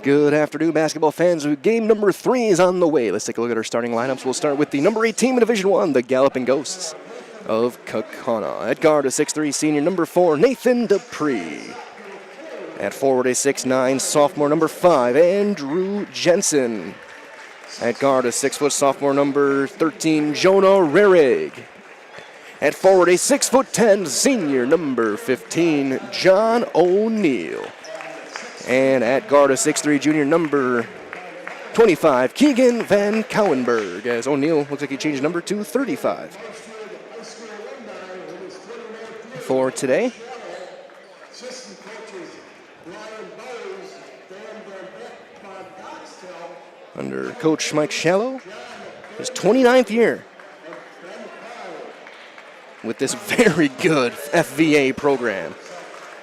Good afternoon, basketball fans. Game number 3 is on the way. Let's take a look at our starting lineups. We'll start with the number 8 team in Division I, the Galloping Ghosts of Kaukauna. At guard, a 6'3", senior number 4, Nathan Dupree. At forward, a 6'9", sophomore number 5, Andrew Jensen. At guard, a 6' sophomore number 13, Jonah Rerig. At forward, a 6'10", senior number 15, John O'Neill. And at guard, a 6'3", junior number 25, Keegan Van Cowenberg, as O'Neill looks like he changed number to 35. For today, under Coach Mike Shallow, his 29th year with this very good FVA program.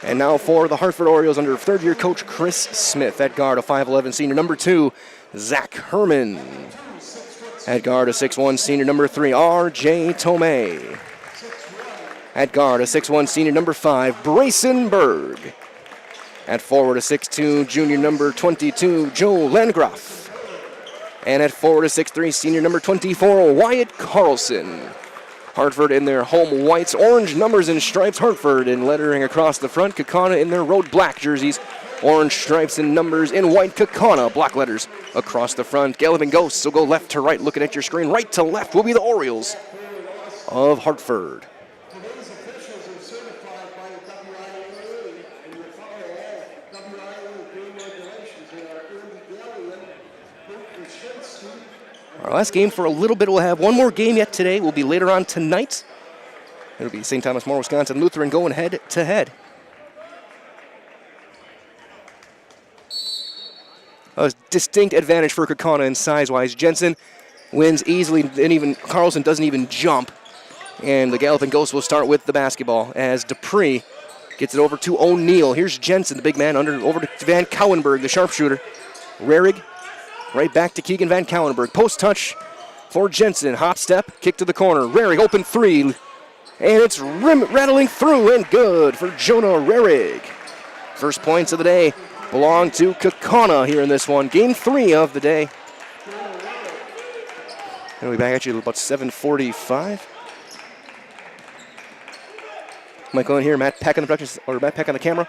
And now for the Hartford Orioles under third-year coach Chris Smith. At guard, a 5'11", senior number 2, Zach Herman. At guard, a 6'1", senior number 3, R.J. Tomei. At guard, a 6'1", senior number 5, Brayson Berg. At forward, a 6'2", junior number 22, Joe Landgraf. And at forward, a 6'3", senior number 24, Wyatt Carlson. Hartford in their home whites, orange numbers and stripes. Hartford in lettering across the front. Kaukauna in their road black jerseys. Orange stripes and numbers in white. Kaukauna, black letters across the front. Galloping Ghosts will go left to right. Looking at your screen, right to left will be the Orioles of Hartford. Today's officials are certified by the WIAA and will follow all WIAA game regulations. They are Andy Gallion, Luke Wyszynski. Our last game for a little bit. We'll have one more game yet today. Will be later on tonight. It'll be St. Thomas More, Wisconsin Lutheran going head to head. A distinct advantage for Kaukauna in size-wise. Jensen wins easily, and even Carlson doesn't even jump. And the Galloping Ghosts will start with the basketball as Dupree gets it over to O'Neill. Here's Jensen, the big man, over to Van Cowenberg, the sharpshooter. Rerig. Right back to Keegan Van Cowenberg. Post touch for Jensen. Hop step, kick to the corner. Rerig, open 3. And it's rattling through and good for Jonah Rerig. First points of the day belong to Kaukauna here in this one. Game 3 of the day. And we'll be back at you at about 7:45. Michael in here, Matt Peck on the production, or Matt Peck on the camera.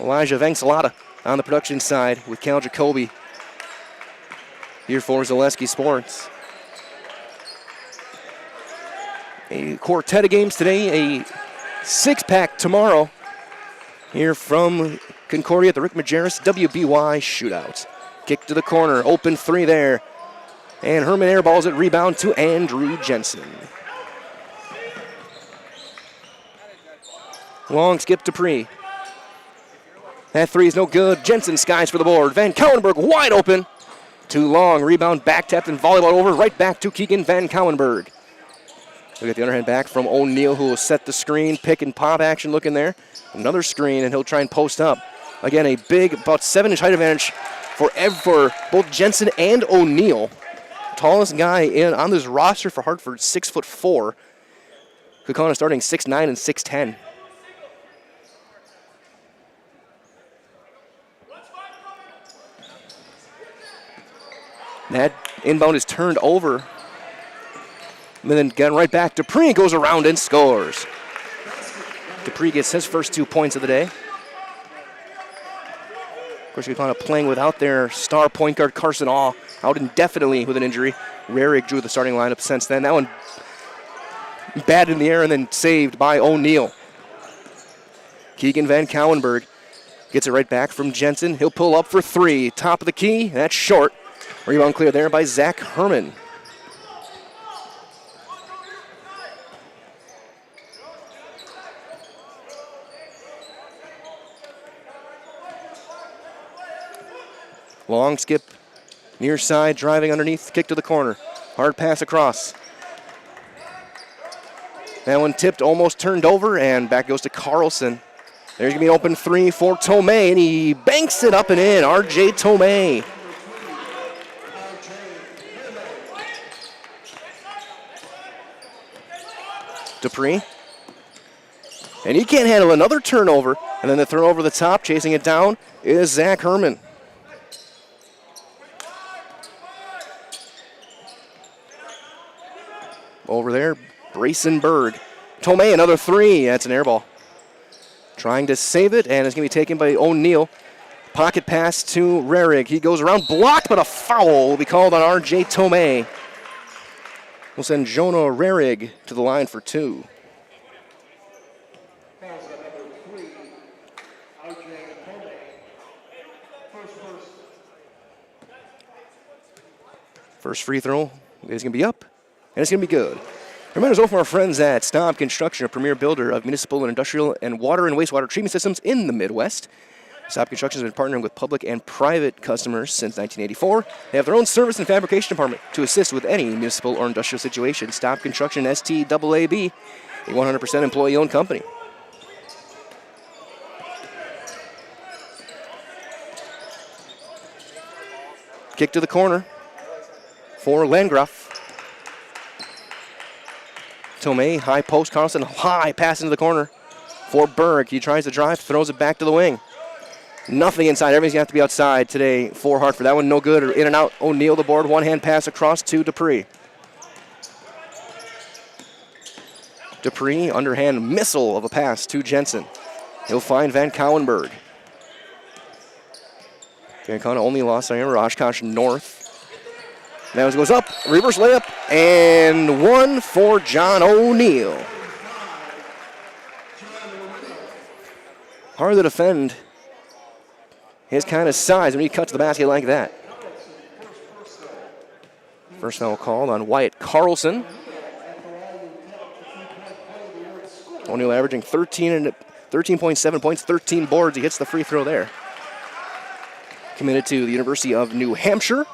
Elijah Vangsalata on the production side with Cal Jacoby here for Zaleski Sports. A quartet of games today, a 6-pack tomorrow here from Concordia at the Rick Majerus WBY shootout. Kick to the corner, open 3 there. And Herman airballs it, rebound to Andrew Jensen. Long skip Dupree. That 3 is no good. Jensen skies for the board. Van Cowenberg wide open. Too long. Rebound back tapped and volleyball over. Right back to Keegan Van Cowenberg. We'll get the underhand back from O'Neill, who will set the screen. Pick and pop action looking there. Another screen, and he'll try and post up. Again, a big, about 7-inch height advantage for both Jensen and O'Neill. Tallest guy on this roster for Hartford, 6'4". Kaukauna starting 6'9" and 6'10". That inbound is turned over. And then again right back. Dupree goes around and scores. Dupree gets his first 2 points of the day. Of course, Kaukauna playing without their star point guard Carson Awe out indefinitely with an injury. Rerig drew the starting lineup since then. That one bad in the air and then saved by O'Neill. Keegan Van Cowenberg gets it right back from Jensen. He'll pull up for 3. Top of the key. That's short. Rebound clear there by Zach Herman. Long skip, near side, driving underneath, kick to the corner. Hard pass across. That one tipped, almost turned over, and back goes to Carlson. There's going to be an open 3 for Tomei, and he banks it up and in. R.J. Tomei. Dupree And he can't handle another turnover. And then the throw over the top, chasing it down, is Zach Herman. Over there, Brayson Berg. Tomei, another three. That's an air ball. Trying to save it, and it's going to be taken by O'Neal. Pocket pass to Rarig. He goes around, blocked, but a foul will be called on R.J. Tomei. We'll send Jonah Rarig to the line for two. First free throw is going to be up, and it's going to be good. Reminders over from our friends at Staub Construction, a premier builder of municipal and industrial and water and wastewater treatment systems in the Midwest. Staub Construction has been partnering with public and private customers since 1984. They have their own service and fabrication department to assist with any municipal or industrial situation. Staub Construction, STAAB, a 100% employee-owned company. Kick to the corner for Landgraf. Tomei, high post, Carlson, high pass into the corner for Berg. He tries to drive, throws it back to the wing. Nothing inside, everything's going to have to be outside today for Hartford. That one no good, in and out. O'Neal the board, one-hand pass across to Dupree. Dupree, underhand missile of a pass to Jensen. He'll find Van Cowenberg. Kaukauna only lost, I remember, Oshkosh North. Now it goes up, reverse layup, and one for John O'Neal. Hard to defend his kind of size when he cuts the basket like that. First foul called on Wyatt Carlson. O'Neal averaging 13.7 points, 13 boards. He hits the free throw there. Committed to the University of New Hampshire.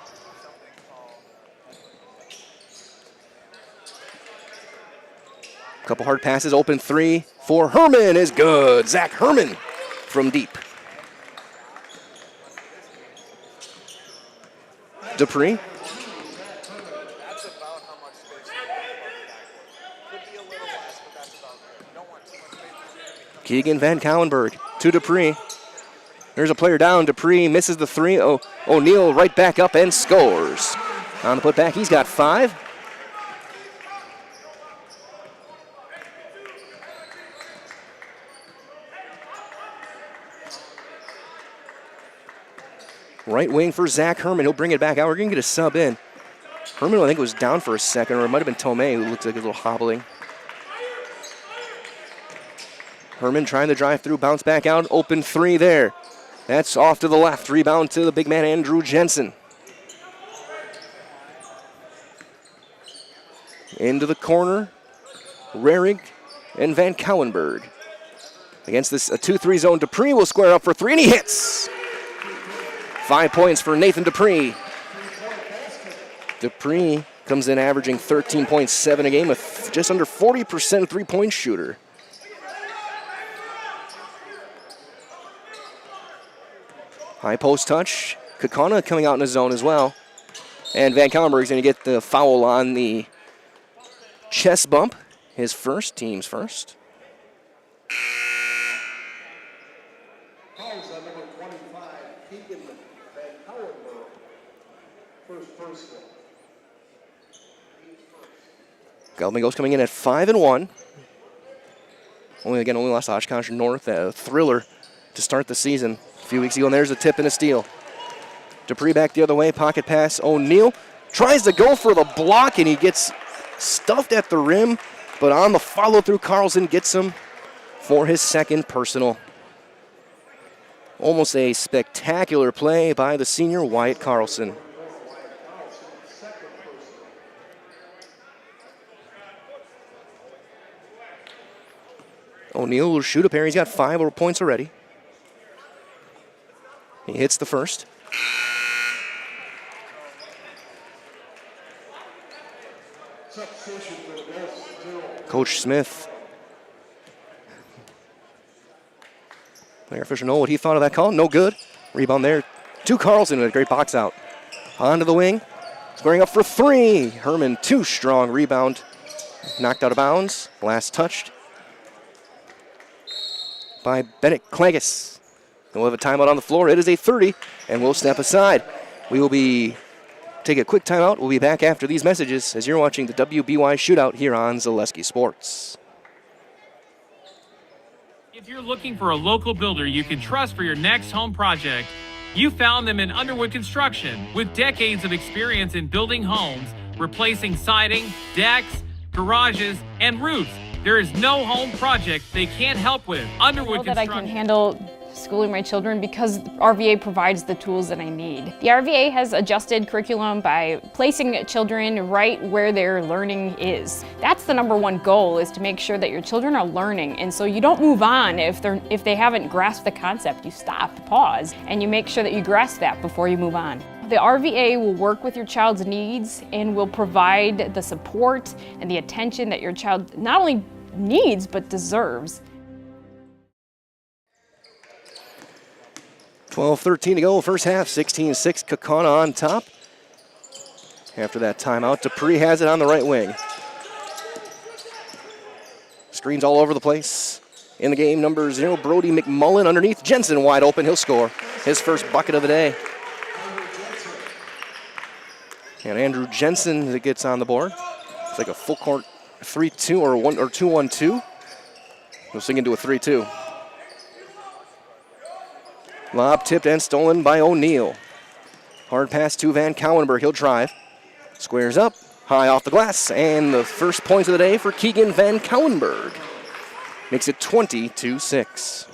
Couple hard passes, open three for Herman is good. Zach Herman from deep. Dupree. Keegan Van Cowenberg to Dupree. There's a player down. Dupree misses the three. O'Neal right back up and scores. On the putback, he's got 5. Right wing for Zach Herman. He'll bring it back out. We're going to get a sub in. Herman, I think, was down for a second, or it might have been Tomei, who looks like a little hobbling. Herman trying to drive through, bounce back out. Open three there. That's off to the left. Rebound to the big man, Andrew Jensen. Into the corner. Rarig and Van Cowenberg. Against this a 2-3 zone, Dupree will square up for 3, and he hits. 5 points for Nathan Dupree. Dupree comes in averaging 13.7 a game with just under 40% three-point shooter. High post touch. Kaukauna coming out in the zone as well. And Van Cowenberg's going to get the foul on the chest bump. His first, team's first. Fouls on number 25, Keegan Van Cowenberg. First personal. Galvin coming in at 5-1. Only lost to Oshkosh North, a thriller to start the season a few weeks ago. And there's a tip and a steal. Dupree back the other way, pocket pass. O'Neal tries to go for the block, and he gets stuffed at the rim. But on the follow-through, Carlson gets him for his second personal. Almost a spectacular play by the senior Wyatt Carlson. O'Neal will shoot a pair. He's got 5 points already. He hits the first. Coach Smith. Player official know what he thought of that call. No good. Rebound there to Carlson with a great box out. Onto the wing. Squaring up for 3. Herman too strong. Rebound. Knocked out of bounds. Last touched. by Bennett Klages. And we'll have a timeout on the floor. It is a 30, and we'll step aside. We will take a quick timeout. We'll be back after these messages as you're watching the WBY Shootout here on Zaleski Sports. If you're looking for a local builder you can trust for your next home project, you found them in Underwood Construction. With decades of experience in building homes, replacing siding, decks, garages, and roofs, there is no home project they can't help with. Underwood Construction. I know that I can handle schooling my children because RVA provides the tools that I need. The RVA has adjusted curriculum by placing children right where their learning is. That's the #1 goal, is to make sure that your children are learning, and so you don't move on if they haven't grasped the concept. You stop, pause, and you make sure that you grasp that before you move on. The RVA will work with your child's needs and will provide the support and the attention that your child not only needs but deserves. 12:13 to go, first half, 16-6, Kaukauna on top. After that timeout, Dupree has it on the right wing. Screens all over the place. In the game, number 0, Brody McMullen underneath. Jensen wide open, he'll score his first bucket of the day. And Andrew Jensen that gets on the board. It's like a full court 3-2 or 2-1-2. We'll sing into a 3-2. Lob tipped and stolen by O'Neal. Hard pass to Van Cowenberg. He'll drive. Squares up, high off the glass, and the first points of the day for Keegan Van Cowenberg. Makes it 20-6.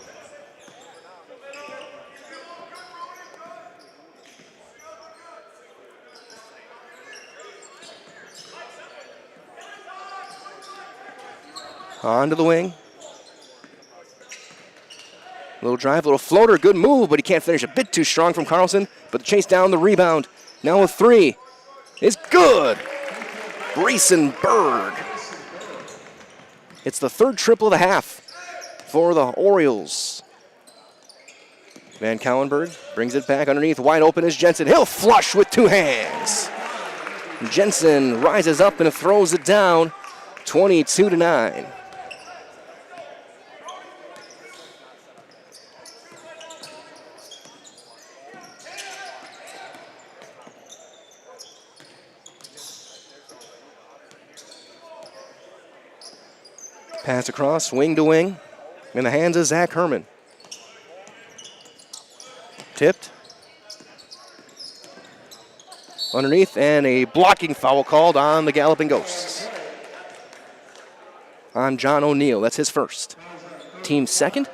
On to the wing. Little drive, little floater, good move, but he can't finish. A bit too strong from Carlson, but the chase down, the rebound. Now a 3 is good. Brayson Berg. It's the third triple of the half for the Orioles. Van Cowenberg brings it back underneath, wide open is Jensen. He'll flush with 2 hands. Jensen rises up and throws it down, 22-9. Pass across, wing to wing, in the hands of Zach Herman. Tipped. Underneath, and a blocking foul called on the Galloping Ghosts. On John O'Neal, that's his first. Team second.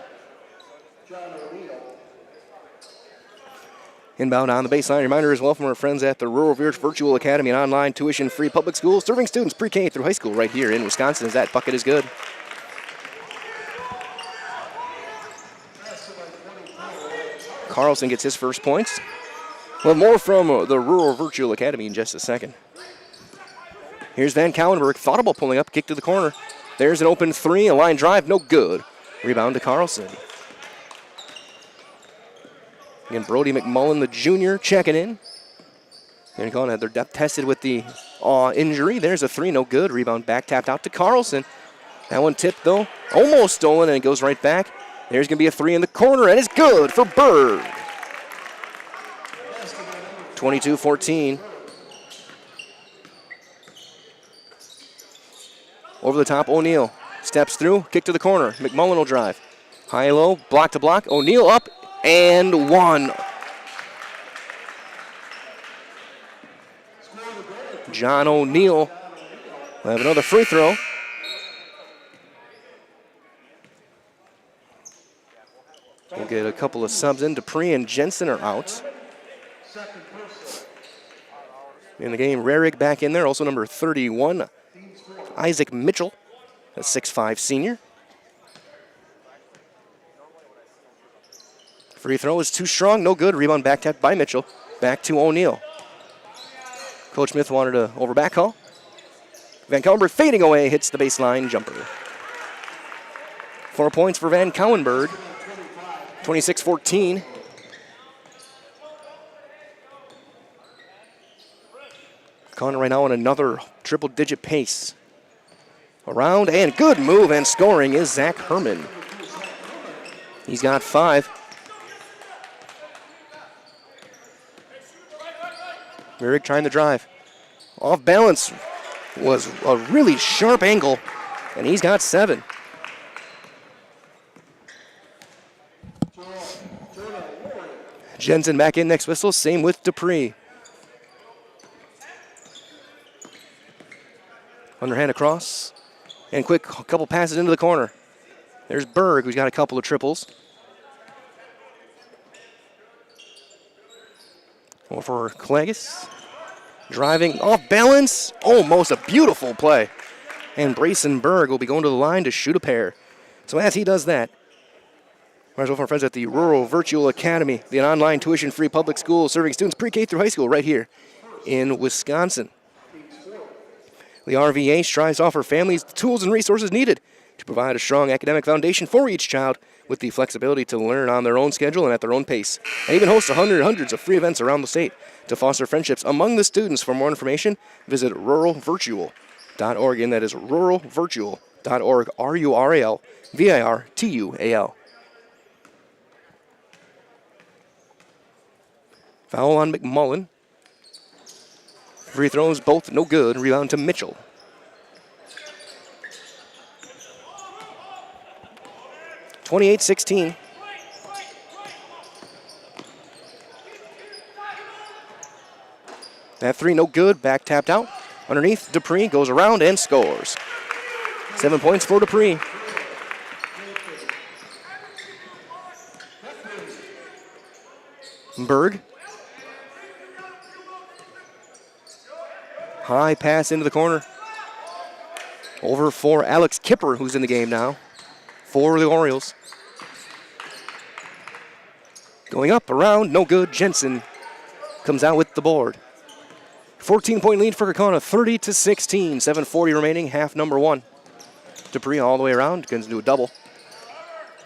Inbound on the baseline. Reminder as well from our friends at the Rural Virtual Academy, an online tuition-free public school serving students pre-K through high school right here in Wisconsin, as that bucket is good. Carlson gets his first points. Well, more from the Rural Virtual Academy in just a second. Here's Van Cowenberg, thought about pulling up, kick to the corner. There's an open 3, a line drive, no good. Rebound to Carlson. Again, Brody McMullen, the junior, checking in. And going, they're depth tested with the injury. There's a 3, no good. Rebound back, tapped out to Carlson. That one tipped, though, almost stolen, and it goes right back. There's going to be a 3 in the corner, and it's good for Berg. 22-14. Over the top, O'Neal steps through, kick to the corner. McMullen will drive. High-low, block to block. O'Neal up, and 1. John O'Neal will have another free throw. We'll get a couple of subs in. Dupree and Jensen are out. In the game, Rarig back in there. Also number 31, Isaac Mitchell, a 6'5 senior. Free throw is too strong, no good. Rebound back tapped by Mitchell. Back to O'Neal. Coach Smith wanted a over back call. Van Cowenberg fading away, hits the baseline jumper. 4 points for Van Cowenberg. 26-14. Connor right now on another triple-digit pace. Around and good move and scoring is Zach Herman. He's got 5. Merrick trying to drive. Off balance was a really sharp angle, and he's got 7. Jensen back in next whistle, same with Dupree. Underhand across, and quick couple passes into the corner. There's Berg, who's got a couple of triples. Over for Klages. Driving off balance, almost a beautiful play. And Brayson Berg will be going to the line to shoot a pair. So as he does that, might as well from our friends at the Rural Virtual Academy, the online tuition-free public school serving students pre-K through high school right here in Wisconsin. The RVA strives to offer families the tools and resources needed to provide a strong academic foundation for each child with the flexibility to learn on their own schedule and at their own pace. And even hosts hundreds of free events around the state to foster friendships among the students. For more information, visit ruralvirtual.org, and that is ruralvirtual.org, RURALVIRTUAL. Foul on McMullen. Free throws both no good. Rebound to Mitchell. (28-16). That 3 no good. Back tapped out. Underneath, Dupree goes around and scores. 7 points for Dupree. Berg. High pass into the corner. Over for Alex Kipper, who's in the game now, for the Orioles. Going up, around, no good. Jensen comes out with the board. 14-point lead for Kaukauna, 30-16. 7:40 remaining, half number 1. Dupree all the way around, going to do a double.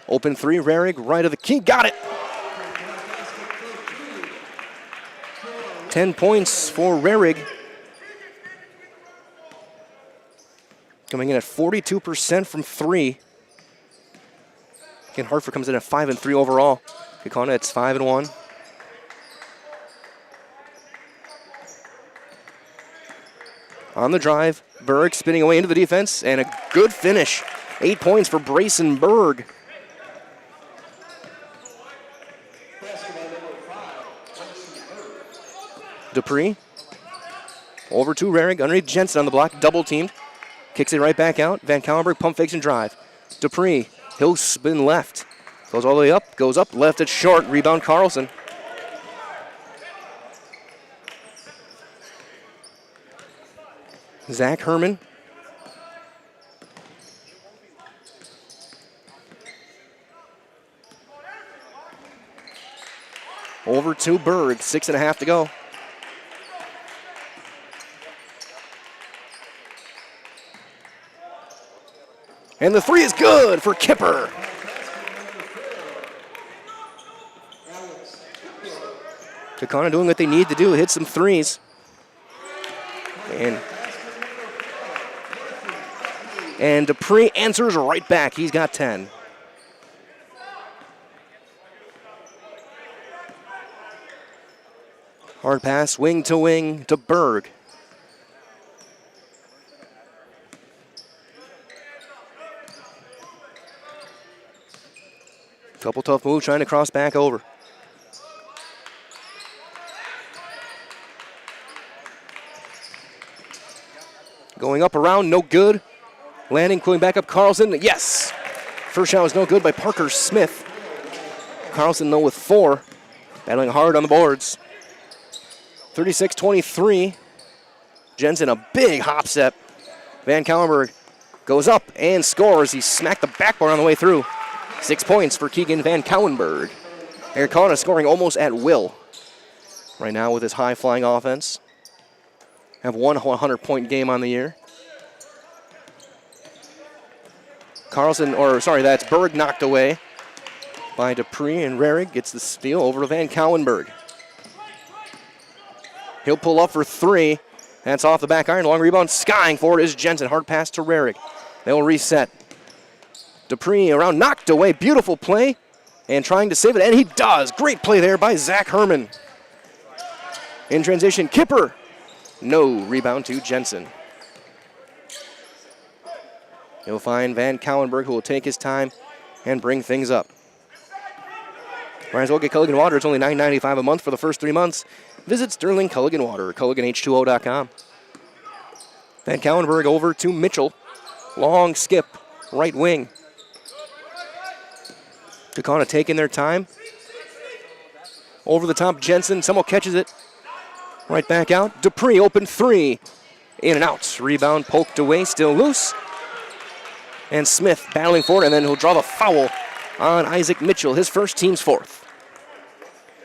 Open 3, Rarig, right of the key, got it! 10 points for Rarig. Coming in at 42% from 3. Again, Hartford comes in at 5-3 overall. Kaukauna, it's 5-1. On the drive, Berg spinning away into the defense, and a good finish. 8 points for Brayson Berg. Dupree. Over to Rarig, underneath Jensen on the block, double teamed. Kicks it right back out. Van Kallenberg pump fakes and drive. Dupree, he'll spin left. Goes all the way up, goes up, left it's short. Rebound Carlson. Zach Herman. Over to Berg, 6.5 to go. And the 3 is good for Kipper. Kaukauna doing what they need to do, hit some 3s. And Dupree answers right back. He's got 10. Hard pass, wing to Berg. Couple tough moves, trying to cross back over. Going up around, no good. Landing, going back up, Carlson, yes! First shot was no good by Parker Smith. Carlson, though, with 4. Battling hard on the boards. 36-23. Jensen, a big hop step. Van Kallenberg goes up and scores. He smacked the backboard on the way through. 6 points for Keegan Van Kallenberg. Kaukauna scoring almost at will right now with his high-flying offense. Have one 100-point game on the year. That's Berg knocked away by Dupree, and Rarig gets the steal over to Van Kallenberg. He'll pull up for 3. That's off the back iron. Long rebound, skying for it is Jensen. Hard pass to Rarig. They will reset. Dupree around, knocked away. Beautiful play and trying to save it, and he does. Great play there by Zach Herman. In transition, Kipper. No, rebound to Jensen. He'll find Van Cowenberg, who will take his time and bring things up. Might as well get Culligan Water. It's only $9.95 a month for the first 3 months. Visit Sterling Culligan Water, CulliganH2O.com. Van Cowenberg over to Mitchell. Long skip, right wing. Kaukauna taking their time. Over the top, Jensen. Someone catches it. Right back out. Dupree, open three. In and out. Rebound poked away, still loose. And Smith battling for it, and then he'll draw the foul on Isaac Mitchell, his first, team's fourth.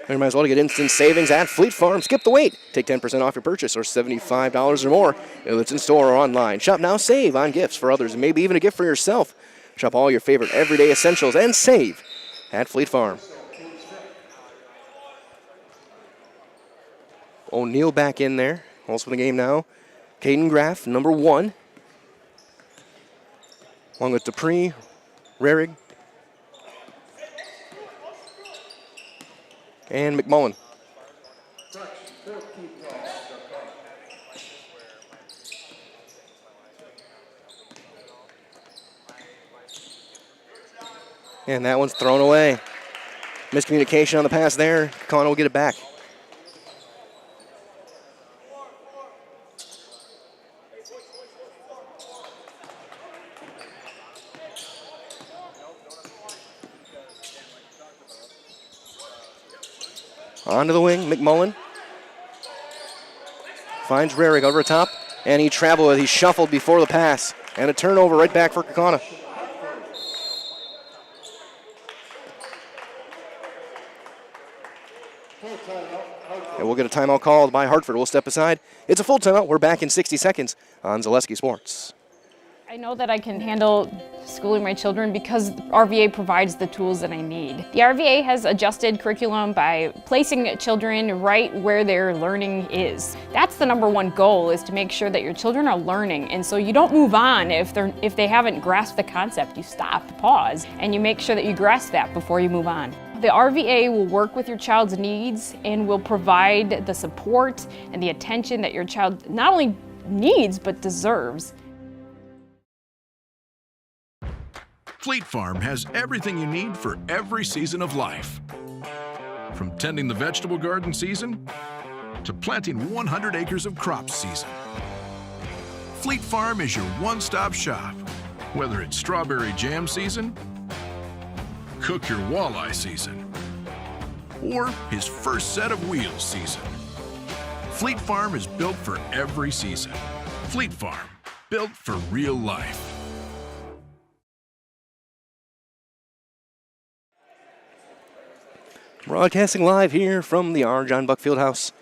You might as well get instant savings at Fleet Farm. Skip the wait. Take 10% off your purchase or $75 or more if it's in store or online. Shop now, save on gifts for others, and maybe even a gift for yourself. Shop all your favorite everyday essentials and save at Fleet Farm. O'Neal back in there. Also in the game now. Caden Graff, number 1. Along with Dupree, Rarig, and McMullen. And that one's thrown away. Miscommunication on the pass there. Kaukauna will get it back. Onto the wing, McMullen. Finds Rarig over top, and he traveled, he shuffled before the pass. And a turnover right back for Kaukauna. And we'll get a timeout called by Hartford. We'll step aside. It's a full timeout. We're back in 60 seconds on Zaleski Sports. I know that I can handle schooling my children because RVA provides the tools that I need. The RVA has adjusted curriculum by placing children right where their learning is. That's the number one goal, is to make sure that your children are learning, and so you don't move on if they haven't grasped the concept. You stop, pause, and you make sure that you grasp that before you move on. The RVA will work with your child's needs and will provide the support and the attention that your child not only needs but deserves. Fleet Farm has everything you need for every season of life. From tending the vegetable garden season to planting 100 acres of crops season. Fleet Farm is your one-stop shop. Whether it's strawberry jam season, cook your walleye season, or his first set of wheels season. Fleet Farm is built for every season. Fleet Farm, built for real life. Broadcasting live here from the R. John Buck Fieldhouse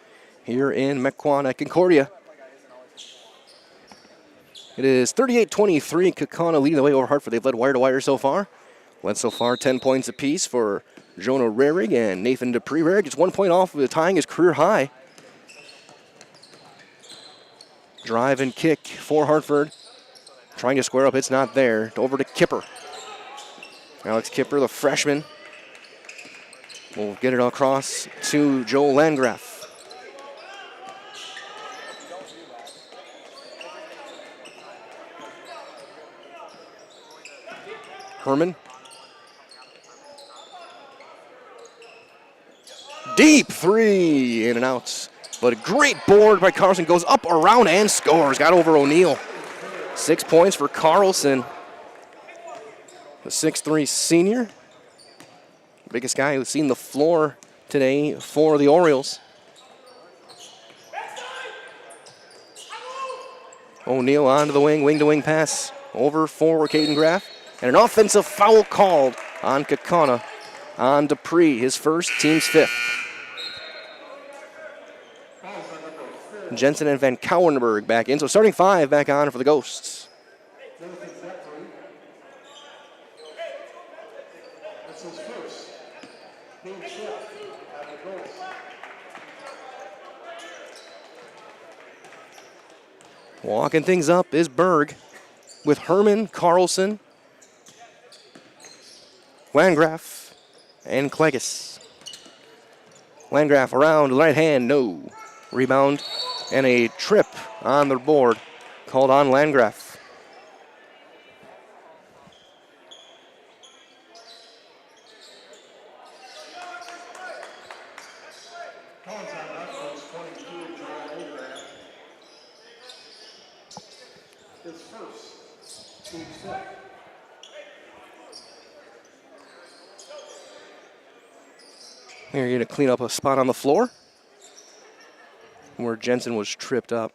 here in Mequon at Concordia. It is 38-23. Kaukauna leading the way over Hartford. They've led wire to wire so far. Led so far 10 points apiece for Jonah Rarig and Nathan Dupree. Rarig just 1 point off of tying his career high. Drive and kick for Hartford. Trying to square up. It's not there. Over to Kipper. Alex Kipper, the freshman. We'll get it across to Joel Landgraf. Herman. Deep three, in and out. But a great board by Carlson. Goes up, around, and scores. Got over O'Neal. 6 points for Carlson. The 6'3" senior. Biggest guy who's seen the floor today for the Orioles. O'Neal onto the wing, wing-to-wing pass over for Caden Graff. And an offensive foul called on Kaukauna, on Dupree, his first, team's fifth. Jensen and Van Cowenberg back in, so starting five back on for the Ghosts. Walking things up is Berg with Herman, Carlson, Landgraf, and Clegis. Landgraf around, right hand, no. Rebound and a trip on the board called on Landgraf. Here, you're going to clean up a spot on the floor where Jensen was tripped up.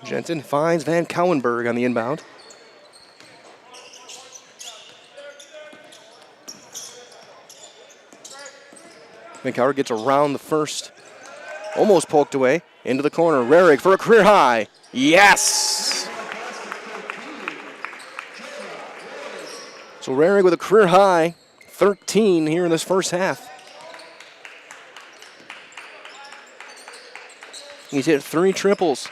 Jensen finds Van Cowenberg on the inbound. Van Cowenberg gets around the first, almost poked away, into the corner. Rarig for a career high. Yes! So Rarig with a career high, 13 here in this first half. He's hit 3 triples.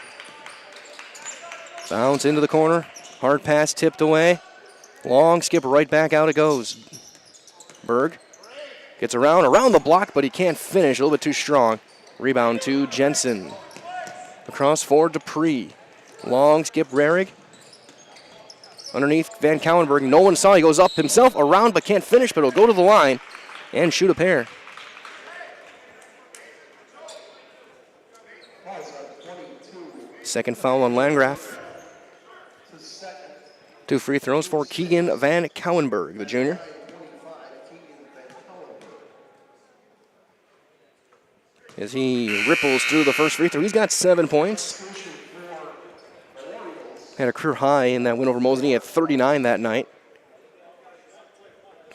Bounce into the corner. Hard pass tipped away. Long skip right back out it goes. Berg gets around the block, but he can't finish. A little bit too strong. Rebound to Jensen. Across for Dupree. Long skip Rarig. Underneath Van Cowenberg. No one saw. He goes up himself, around, but can't finish, but he'll go to the line and shoot a pair. Second foul on Landgraf. 2 free throws for Keegan Van Cowenberg, the junior. As he ripples through the first free throw, he's got 7 points. Had a career high in that win over Mosen. He had 39 that night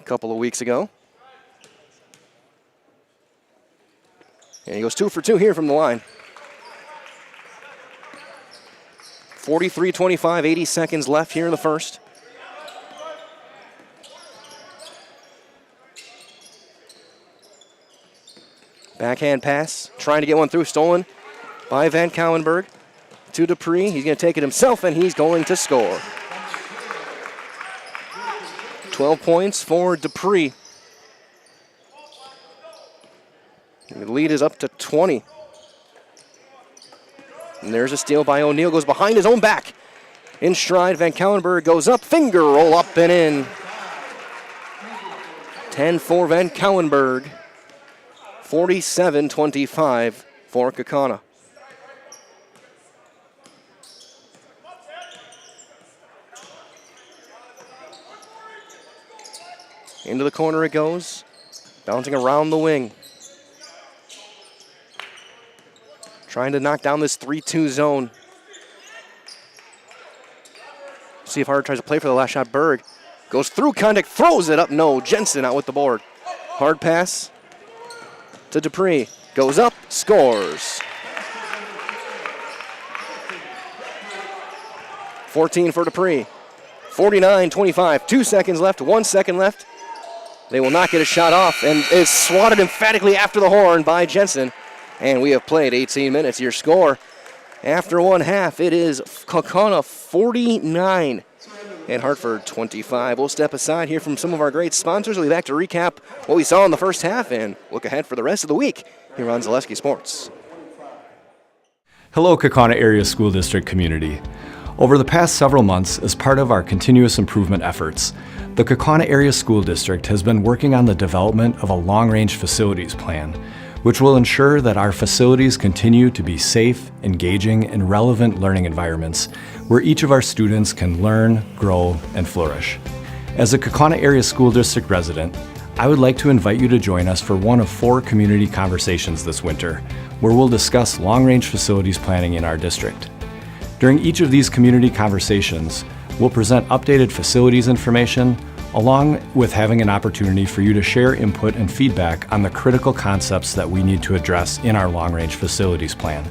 a couple of weeks ago. And he goes 2 for 2 here from the line. 43-25, 80 seconds left here in the first. Backhand pass, trying to get one through, stolen by Van Cowenberg to Dupree. He's going to take it himself, and he's going to score. 12 points for Dupree. The lead is up to 20. And there's a steal by O'Neal, goes behind his own back. In stride, Van Cowenberg goes up, finger roll up and in. 10 for Van Cowenberg. 47-25 for Kaukauna. Into the corner it goes, bouncing around the wing. Trying to knock down this 3-2 zone. See if Hart tries to play for the last shot. Berg goes through contact, throws it up. No, Jensen out with the board. Hard pass to Dupree. Goes up, scores. 14 for Dupree. 49-25. 2 seconds left, 1 second left. They will not get a shot off, and is swatted emphatically after the horn by Jensen. And we have played 18 minutes. Your score after one half, it is Kaukauna 49 and Hartford 25. We'll step aside here from some of our great sponsors. We'll be back to recap what we saw in the first half and look ahead for the rest of the week here on Zaleski Sports. Hello, Kaukauna Area School District community. Over the past several months, as part of our continuous improvement efforts, the Kaukauna Area School District has been working on the development of a long-range facilities plan, which will ensure that our facilities continue to be safe, engaging, and relevant learning environments where each of our students can learn, grow, and flourish. As a Kaukauna Area School District resident, I would like to invite you to join us for one of 4 community conversations this winter, where we'll discuss long-range facilities planning in our district. During each of these community conversations, we'll present updated facilities information, along with having an opportunity for you to share input and feedback on the critical concepts that we need to address in our long-range facilities plan.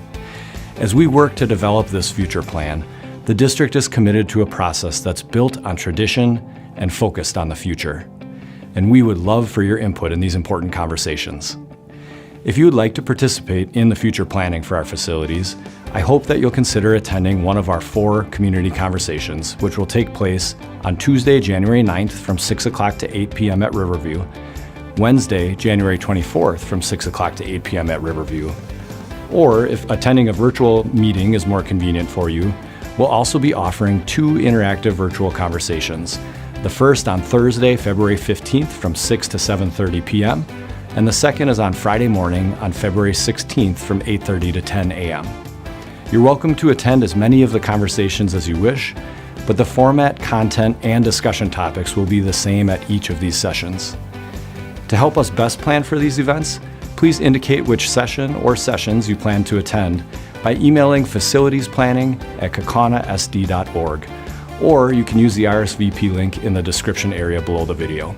As we work to develop this future plan, the district is committed to a process that's built on tradition and focused on the future. And we would love for your input in these important conversations. If you would like to participate in the future planning for our facilities, I hope that you'll consider attending one of our 4 community conversations, which will take place on Tuesday, January 9th from 6 o'clock to 8 p.m. at Riverview, Wednesday, January 24th from 6 o'clock to 8 p.m. at Riverview. Or if attending a virtual meeting is more convenient for you, we'll also be offering 2 interactive virtual conversations. The first on Thursday, February 15th from 6 to 7:30 p.m., and the second is on Friday morning on February 16th from 8:30 to 10 a.m. You're welcome to attend as many of the conversations as you wish, but the format, content, and discussion topics will be the same at each of these sessions. To help us best plan for these events, please indicate which session or sessions you plan to attend by emailing facilitiesplanning@kaukaunasd.org, or you can use the RSVP link in the description area below the video.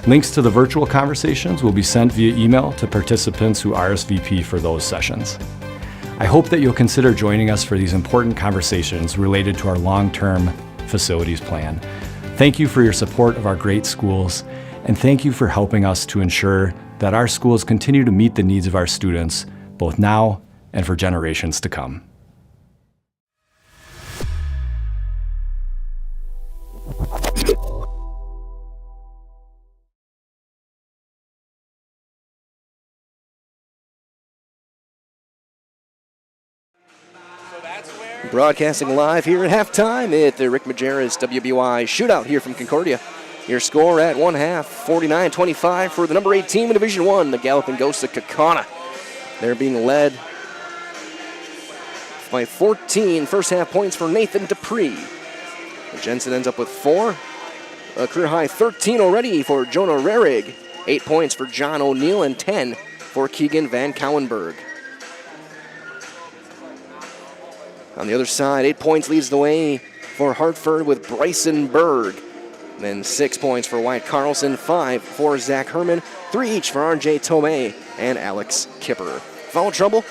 Links to the virtual conversations will be sent via email to participants who RSVP for those sessions. I hope that you'll consider joining us for these important conversations related to our long-term facilities plan. Thank you for your support of our great schools, and thank you for helping us to ensure that our schools continue to meet the needs of our students, both now and for generations to come. Broadcasting live here at halftime at the Rick Majerus WBY Shootout here from Concordia. Your score at 1/2, 49-25 for the number 8 team in Division I, the Galloping Ghosts of Kaukauna. They're being led by 14 first-half points for Nathan Dupree. Jensen ends up with 4. A career-high 13 already for Jonah Rarig. 8 points for John O'Neill and 10 for Keegan Van Cowenberg. On the other side, 8 points leads the way for Hartford with Bryson Berg. Then 6 points for Wyatt Carlson, 5 for Zach Herman, 3 each for RJ Tomei and Alex Kipper. Foul trouble,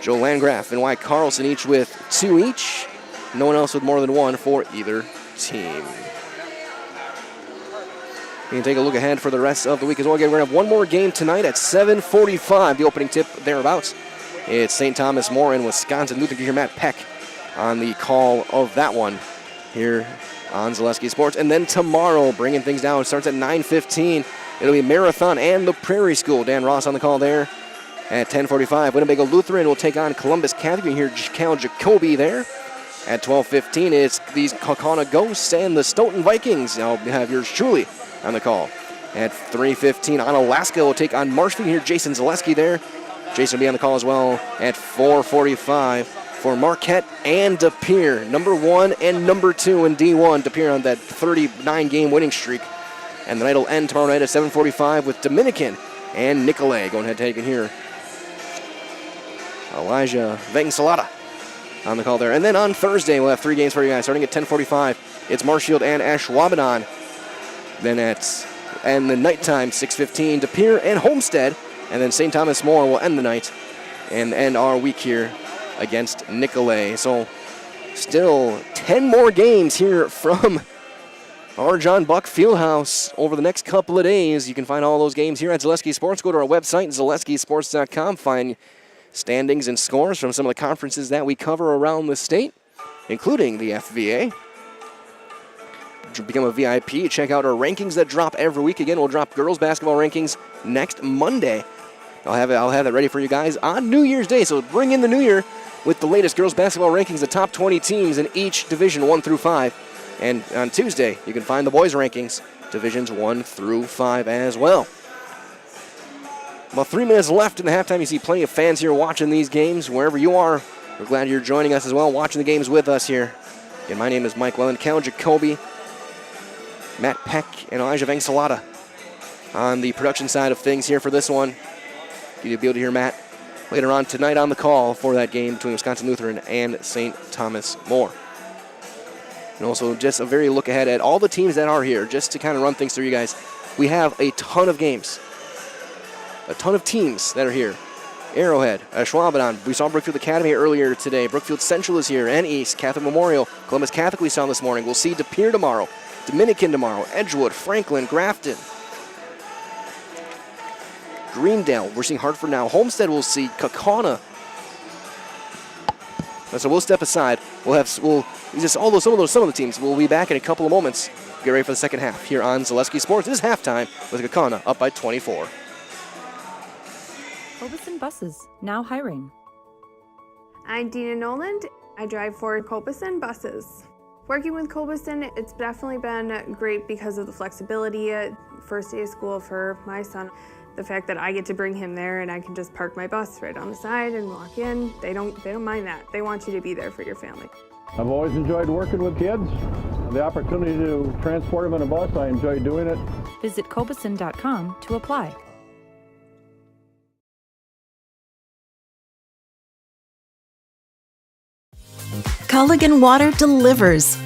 Joe Landgraf and Wyatt Carlson each with 2 each. No one else with more than 1 for either team. You can take a look ahead for the rest of the week as well. Again, we're going to have one more game tonight at 7:45, the opening tip thereabouts. It's St. Thomas More and Wisconsin Lutheran. You hear Matt Peck on the call of that one here on Zaleski Sports. And then tomorrow, bringing things down, starts at 9:15. It'll be Marathon and the Prairie School. Dan Ross on the call there at 10:45. Winnebago Lutheran will take on Columbus Catholic. You can hear Cal Jacoby there. At 12:15, it's these Kaukauna Ghosts and the Stoughton Vikings. I'll have yours truly on the call. At 3:15, Onalaska will take on Marshfield. You hear Jason Zaleski there. Jason will be on the call as well at 4:45 for Marquette and De Pere. Number 1 and number 2 in D1. De Pere on that 39-game winning streak. And the night will end tomorrow night at 7:45 with Dominican and Nicolay. Going ahead and take it here. Elijah Vengsalata on the call there. And then on Thursday, we'll have 3 games for you guys. Starting at 10:45, it's Marshfield and Ashwaubenon. Then and the nighttime, 6:15, De Pere and Homestead. And then St. Thomas More will end the night and end our week here against Nicolay. So still 10 more games here from our John Buck Fieldhouse over the next couple of days. You can find all those games here at Zaleski Sports. Go to our website, zaleskisports.com. Find standings and scores from some of the conferences that we cover around the state, including the FVA. Become a VIP. Check out our rankings that drop every week. Again, we'll drop girls basketball rankings next Monday. I'll have that ready for you guys on New Year's Day. So bring in the new year with the latest girls basketball rankings, the top 20 teams in each division 1 through 5. And on Tuesday, you can find the boys rankings, divisions 1 through 5 as well. About 3 minutes left in the halftime. You see plenty of fans here watching these games. Wherever you are, we're glad you're joining us as well, watching the games with us here. Again, my name is Mike Welland, Cal Jacoby, Matt Peck, and Elijah Vengsalata on the production side of things here for this one. You'll be able to hear Matt later on tonight on the call for that game between Wisconsin Lutheran and St. Thomas More. And also just a very look ahead at all the teams that are here, just to kind of run things through you guys. We have a ton of games, a ton of teams that are here. Arrowhead, Ashwaubenon, we saw Brookfield Academy earlier today. Brookfield Central is here, and East, Catholic Memorial, Columbus Catholic we saw this morning. We'll see De Pere tomorrow. Dominican tomorrow, Edgewood, Franklin, Grafton. Greendale, we're seeing Hartford now. Homestead will see Kaukauna. So we'll step aside. Some of the teams. We'll be back in a couple of moments. Get ready for the second half here on Zaleski Sports. This is halftime with Kaukauna up by 24. Copeson Buses, now hiring. I'm Dina Noland. I drive for Copeson Buses. Working with Copeson, it's definitely been great because of the flexibility. First day of school for my son. The fact that I get to bring him there and I can just park my bus right on the side and walk in, they don't mind that. They want you to be there for your family. I've always enjoyed working with kids. The opportunity to transport them in a bus, I enjoy doing it. Visit copeson.com to apply. Culligan Water delivers.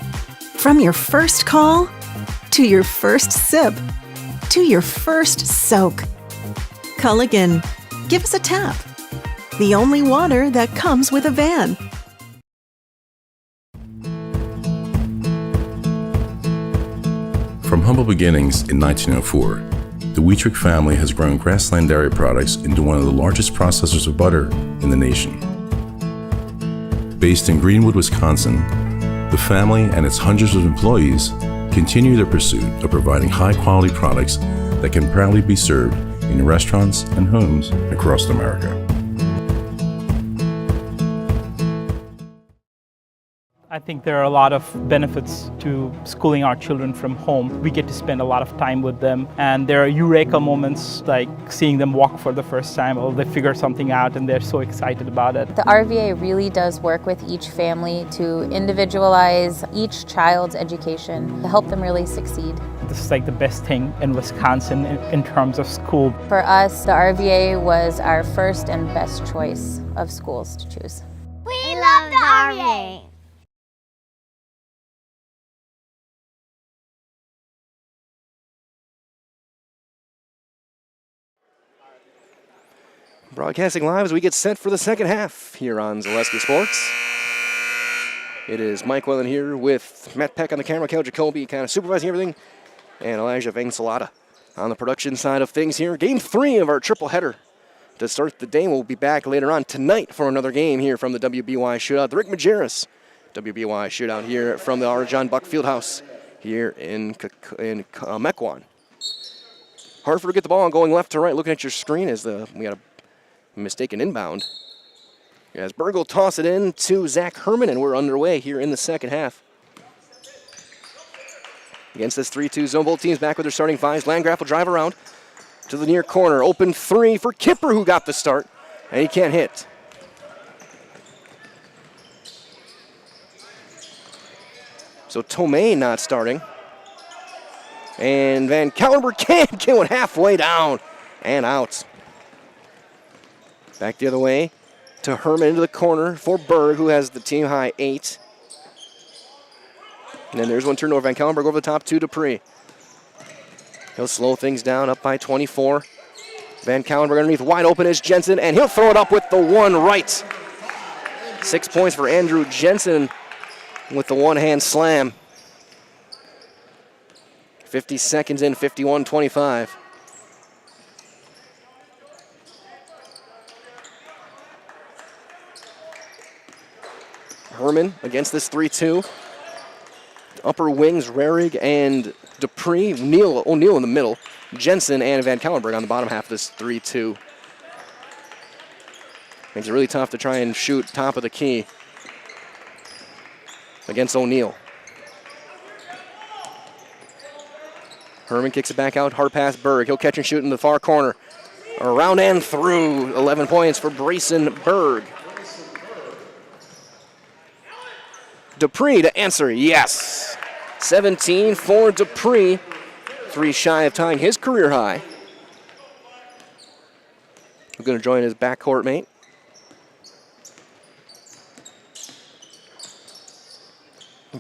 From your first call, to your first sip, to your first soak. Culligan, give us a tap. The only water that comes with a van. From humble beginnings in 1904, the Wheatrick family has grown Grassland Dairy Products into one of the largest processors of butter in the nation. Based in Greenwood, Wisconsin, the family and its hundreds of employees continue their pursuit of providing high-quality products that can proudly be served in restaurants and homes across America. I think there are a lot of benefits to schooling our children from home. We get to spend a lot of time with them, and there are eureka moments like seeing them walk for the first time, or they figure something out and they're so excited about it. The RVA really does work with each family to individualize each child's education to help them really succeed. This is like the best thing in Wisconsin in terms of school. For us, the RVA was our first and best choice of schools to choose. We love the RVA! Broadcasting live as we get set for the second half here on Zaleski Sports. It is Mike Wellen here with Matt Peck on the camera, Cal Jacoby kind of supervising everything, and Elijah Vangsalata on the production side of things here. Game 3 of our triple header to start the day. We'll be back later on tonight for another game here from the WBY Shootout. The Rick Majerus WBY Shootout here from the R. John Buck Fieldhouse here in Mequon. Hartford will get the ball going left to right. Looking at your screen as we got a mistaken inbound. As Berg will toss it in to Zach Herman, and we're underway here in the second half. Against this 3-2 zone, both teams back with their starting fives. Landgraf will drive around to the near corner. Open three for Kipper, who got the start, and he can't hit. So Tomei not starting. And Van Kellenberg can't get one halfway down and out. Back the other way to Herman into the corner for Berg, who has the team high 8. And then there's one turnover. Van Kellenberg over the top to Dupree. He'll slow things down, up by 24. Van Kellenberg underneath, wide open is Jensen, and he'll throw it up with the one right. 6 points for Andrew Jensen with the one-hand slam. 50 seconds in, 51-25. Herman against this 3-2. Upper wings, Rarig and Dupree. O'Neill in the middle. Jensen and Van Kellenberg on the bottom half of this 3-2. Makes it really tough to try and shoot top of the key against O'Neill. Herman kicks it back out, hard pass Berg. He'll catch and shoot in the far corner. Around and through, 11 points for Brayson Berg. Dupree to answer, yes. 17 for Dupree, 3 shy of tying his career high. He's going to join his backcourt mate.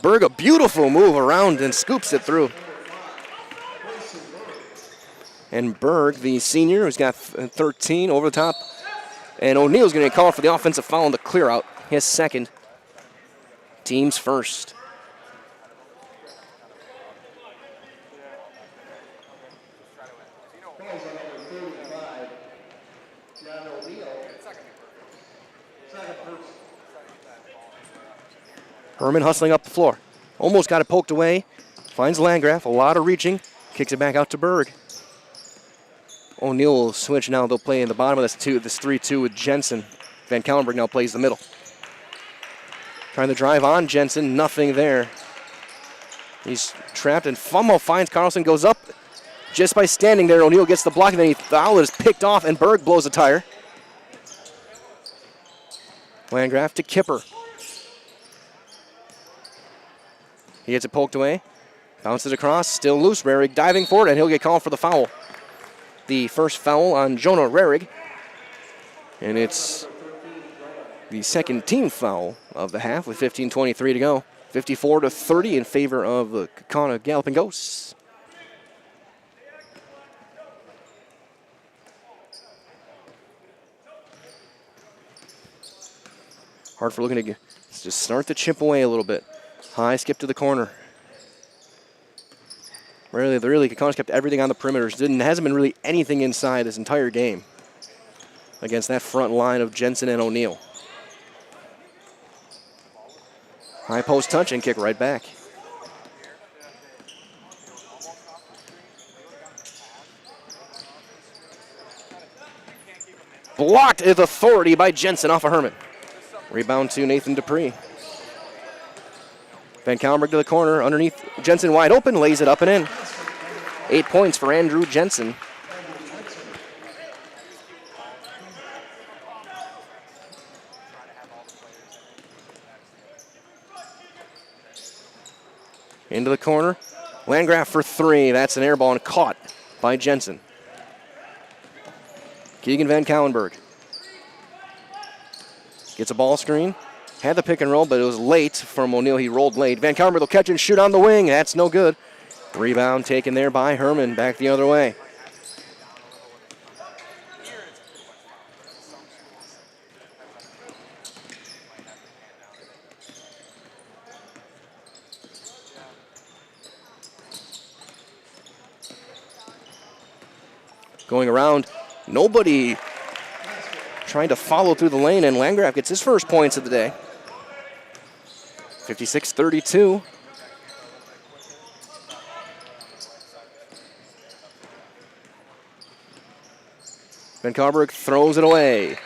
Berg, a beautiful move around and scoops it through. And Berg, the senior, who's got 13 over the top. And O'Neill's going to get called for the offensive foul on the clear out, his second. Team's first. Herman hustling up the floor. Almost got it poked away. Finds Landgraf. A lot of reaching. Kicks it back out to Berg. O'Neill will switch now. They'll play in the bottom of this 3-2 with Jensen. Van Kallenberg now plays the middle. Trying to drive on Jensen. Nothing there. He's trapped, and Fummel finds Carlson, goes up just by standing there. O'Neill gets the block, and then he foul is picked off, and Berg blows a tire. Landgraf to Kipper. He gets it poked away. Bounces across, still loose. Rarig diving for it, and he'll get called for the foul. The first foul on Jonah Rarig. And it's the second team foul of the half with 15:23 to go. 54-30 in favor of the Kaukauna Galloping Ghosts. Hartford looking to just start to chip away a little bit. High skip to the corner. Really, Kaukana's kept everything on the perimeters. Hasn't been really anything inside this entire game against that front line of Jensen and O'Neill. High post touch and kick right back. Blocked with authority by Jensen off of Herman. Rebound to Nathan Dupree. Van Kallenberg to the corner, underneath Jensen wide open, lays it up and in. 8 points for Andrew Jensen. Into the corner. Landgraf for three. That's an air ball and caught by Jensen. Keegan Van Kallenberg gets a ball screen. Had the pick and roll, but it was late from O'Neill. He rolled late. Van Kallenberg will catch and shoot on the wing. That's no good. Rebound taken there by Herman. Back the other way. Going around, nobody trying to follow through the lane, and Landgraf gets his first points of the day. 56-32. Van Kallenberg throws it away.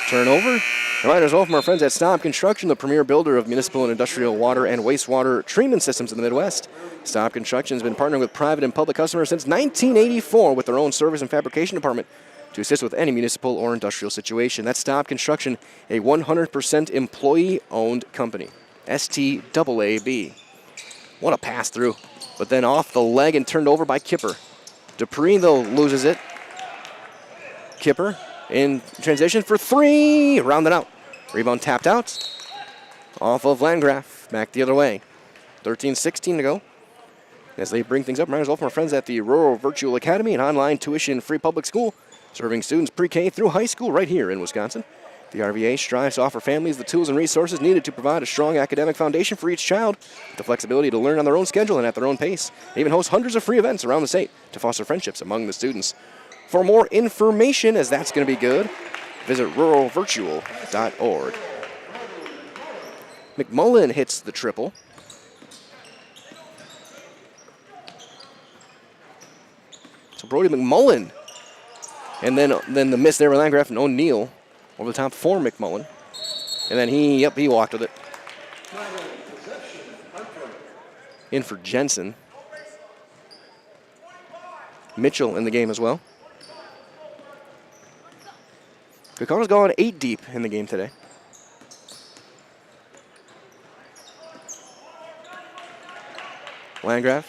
Turnover. Reminders all from our friends at Staub Construction, the premier builder of municipal and industrial water and wastewater treatment systems in the Midwest. Staub Construction has been partnering with private and public customers since 1984 with their own service and fabrication department to assist with any municipal or industrial situation. That's Staub Construction, a 100% employee-owned company. STAAB. What a pass through. But then off the leg and turned over by Kipper. Dupree, though, loses it. Kipper in transition for three. Rounded out. Rebound tapped out. Off of Landgraf. Back the other way. 13-16 to go. As they bring things up, reminders all from our friends at the Rural Virtual Academy, an online tuition-free public school serving students pre-K through high school right here in Wisconsin. The RVA strives to offer families the tools and resources needed to provide a strong academic foundation for each child, with the flexibility to learn on their own schedule and at their own pace. They even host hundreds of free events around the state to foster friendships among the students. For more information, as that's going to be good, visit ruralvirtual.org. McMullen hits the triple. So Brody McMullen. And then the miss there with Landgraf and O'Neill over the top for McMullen. And then he walked with it. In for Jensen. Mitchell in the game as well. Kaukauna's gone 8 deep in the game today. Landgraf,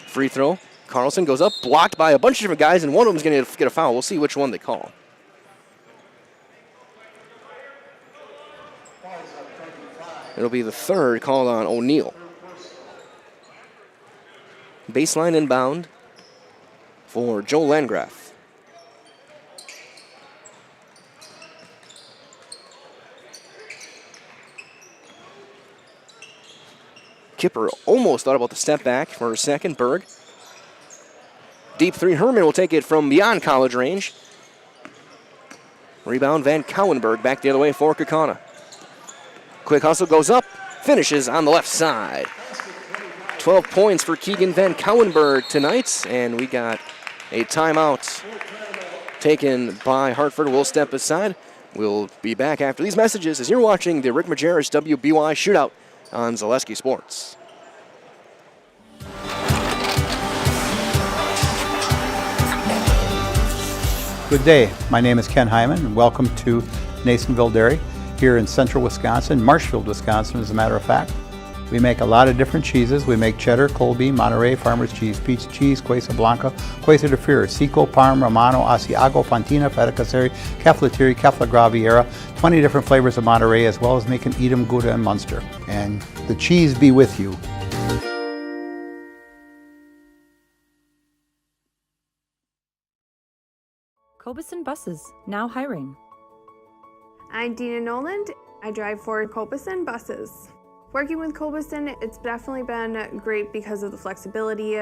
free throw. Carlson goes up, blocked by a bunch of different guys, and one of them's going to get a foul. We'll see which one they call. It'll be the third called on O'Neill. Baseline inbound for Joe Landgraf. Kipper almost thought about the step back for a second. Berg. Deep three. Herman will take it from beyond college range. Rebound Van Kallenberg back the other way for Kaukauna. Quick hustle goes up. finishes on the left side. 12 points for Keegan Van Cowenberg tonight, and we got a timeout taken by Hartford. We'll step aside. We'll be back after these messages as you're watching the Rick Majerus WBY Shootout on Zaleski Sports. Good day. My name is Ken Hyman, and welcome to Nasonville Dairy here in central Wisconsin, Marshfield, Wisconsin, as a matter of fact. We make a lot of different cheeses. We make cheddar, Colby, Monterey, Farmer's Cheese, Peach Cheese, Quesa Blanca, Quesa de Fir, Seco, Parm, Romano, Asiago, Fontina, Feta Caseri, Caflatiri, Cafla Graviera, 20 different flavors of Monterey, as well as making Edam, Gouda, and Munster. And the cheese be with you. Cobeson Buses, now hiring. I'm Dina Noland. I drive for Cobeson Buses. Working with Cobeson, it's definitely been great because of the flexibility.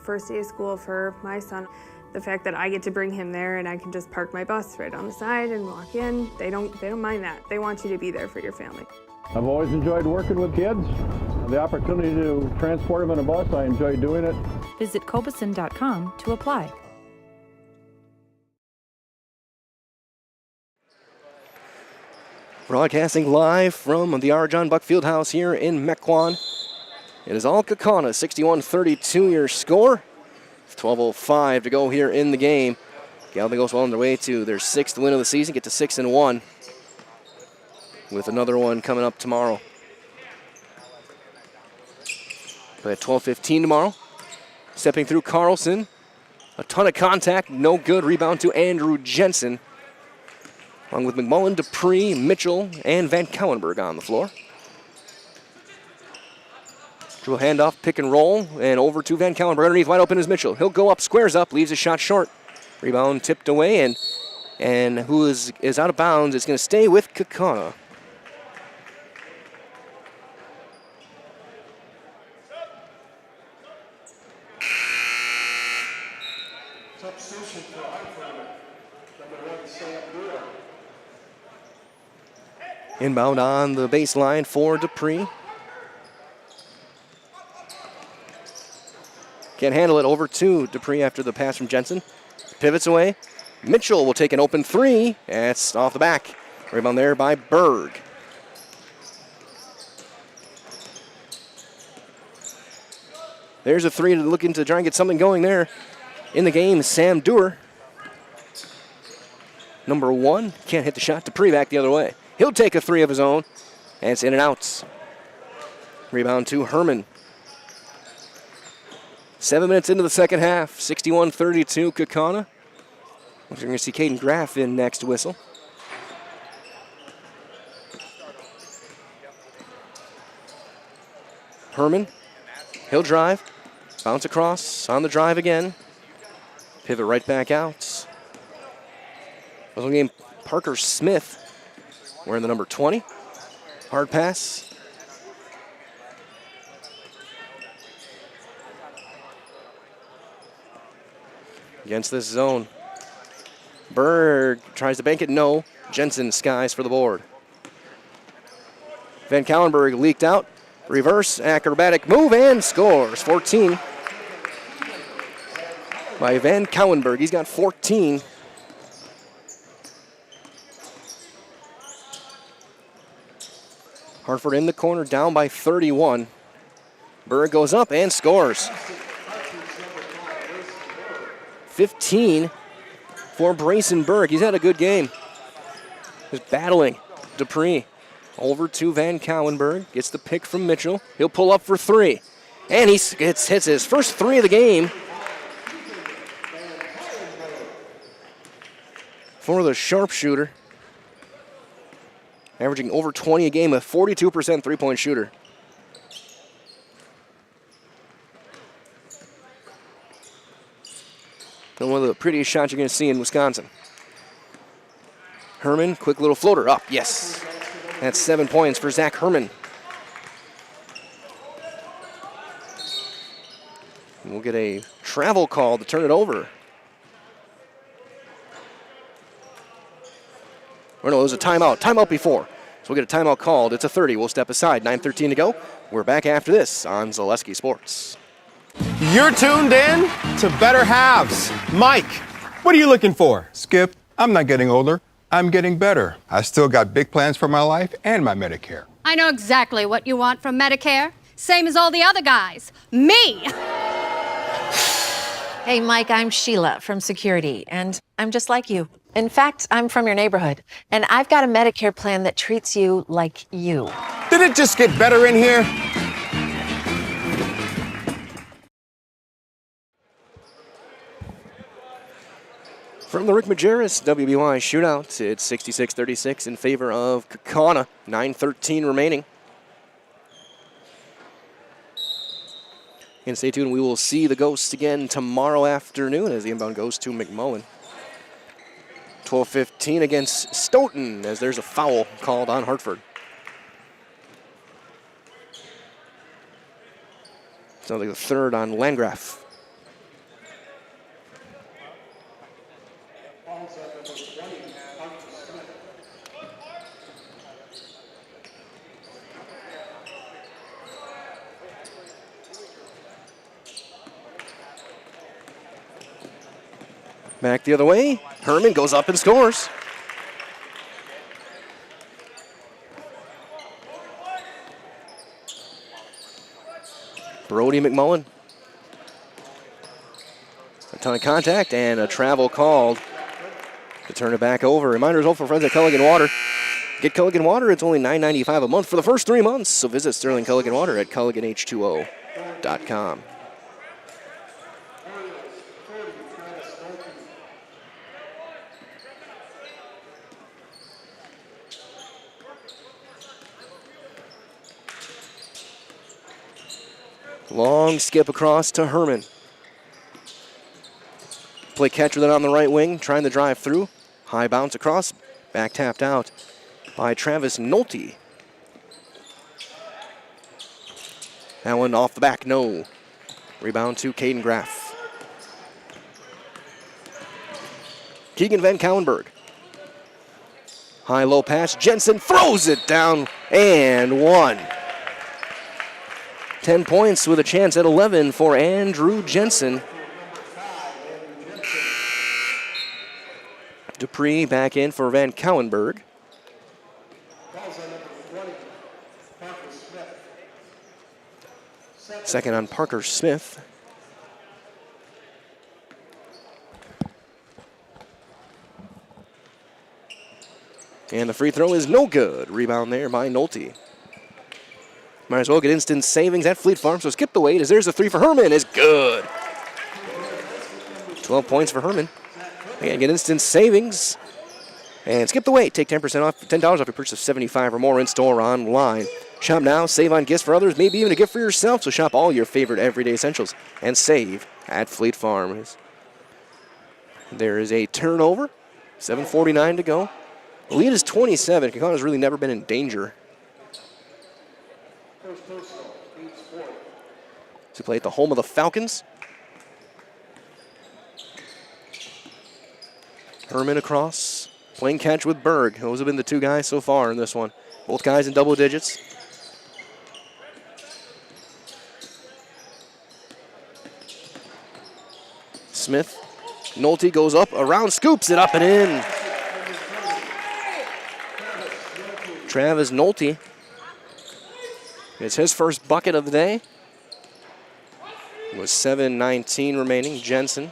First day of school for my son, the fact that I get to bring him there and I can just park my bus right on the side and walk in. They don't mind that. They want you to be there for your family. I've always enjoyed working with kids. The opportunity to transport them in a bus, I enjoy doing it. Visit Cobeson.com to apply. Broadcasting live from the R. John Buck Fieldhouse here in Mequon. It is all Kaukauna, 61-32 your score. 12:05 to go here in the game. Gallegos well on their way to their 6th win of the season, get to 6-1 with another one coming up tomorrow. Play at 12:15 tomorrow. Stepping through Carlson. A ton of contact, no good. Rebound to Andrew Jensen. Along with McMullen, Dupree, Mitchell, and Van Cowenberg on the floor. Dribble handoff, pick and roll, and over to Van Cowenberg. Underneath, wide open is Mitchell. He'll go up, squares up, leaves a shot short. Rebound tipped away, and who is out of bounds. It's going to stay with Kaukauna. Substitution for Hartford. Number 1, Sam Brewer. Inbound on the baseline for Dupree. Can't handle it, over to Dupree after the pass from Jensen. Pivots away. Mitchell will take an open three. That's off the back. Rebound there by Berg. There's a three looking to try and get something going there in the game. Sam Dewar. Number 1, can't hit the shot. Dupree back the other way. He'll take a three of his own, and it's in and out. Rebound to Herman. 7 minutes into the second half, 61-32 Kaukauna. We're going to see Caden Graff in next to whistle. Herman, he'll drive, bounce across, on the drive again. Pivot right back out. Whistle game, Parker Smith wearing the number 20. Hard pass. Against this zone. Berg tries to bank it, no. Jensen skies for the board. Van Cowenberg leaked out. Reverse acrobatic move and scores. 14 by Van Cowenberg. He's got 14. Hartford in the corner, down by 31. Berg goes up and scores. 15 for Brayson Berg. He's had a good game. He's battling Dupree. Over to Van Cowenberg. Gets the pick from Mitchell. He'll pull up for three. And he hits his first three of the game for the sharpshooter. Averaging over 20 a game, a 42% three-point shooter. And one of the prettiest shots you're going to see in Wisconsin. Herman, quick little floater up, yes. That's 7 points for Zach Herman. And we'll get a travel call to turn it over. Or no, it was a timeout. Timeout before. So we'll get a timeout called. It's a 30. We'll step aside. 9:13 to go. We're back after this on Zaleski Sports. You're tuned in to Better Halves. Mike, what are you looking for? Skip, I'm not getting older. I'm getting better. I still got big plans for my life and my Medicare. I know exactly what you want from Medicare. Same as all the other guys. Me! Hey, Mike, I'm Sheila from Security, and I'm just like you. In fact, I'm from your neighborhood, and I've got a Medicare plan that treats you like you. Did it just get better in here? From the Rick Majerus WBY shootout, it's 66-36 in favor of Kaukauna. 9:13 remaining. And stay tuned, we will see the Ghosts again tomorrow afternoon as the inbound goes to McMullen. 12:15 against Stoughton as there's a foul called on Hartford. Sounds like the third on Landgraf. Back the other way. Herman goes up and scores. Brody McMullen. A ton of contact and a travel called to turn it back over. Reminders all for friends at Culligan Water. Get Culligan Water, it's only $9.95 a month for the first 3 months. So visit Sterling Culligan Water at CulliganH2O.com. Long skip across to Herman. Play catch with it on the right wing, trying to drive through. High bounce across, back tapped out by Travis Nolte. That one off the back, no. Rebound to Caden Graff. Keegan Van Cowenberg. High-low pass, Jensen throws it down and one. 10 points with a chance at 11 for Andrew Jensen. Dupree back in for Van Cowenberg. Second on Parker Smith. And the free throw is no good. Rebound there by Nolte. Might as well get instant savings at Fleet Farm, so skip the wait as there's a three for Herman. Is good. 12 points for Herman. Again, get instant savings. And skip the wait. Take 10% off, $10 off your purchase of 75 or more in store or online. Shop now, save on gifts for others, maybe even a gift for yourself. So shop all your favorite everyday essentials and save at Fleet Farm. There is a turnover. 7:49 to go. The lead is 27. Kaukauna's really never been in danger. To play at the home of the Falcons. Herman across, playing catch with Berg. Those have been the two guys so far in this one. Both guys in double digits. Smith, Nolte goes up, around, scoops it up and in. Travis Nolte. It's his first bucket of the day. With 7:19 remaining. Jensen.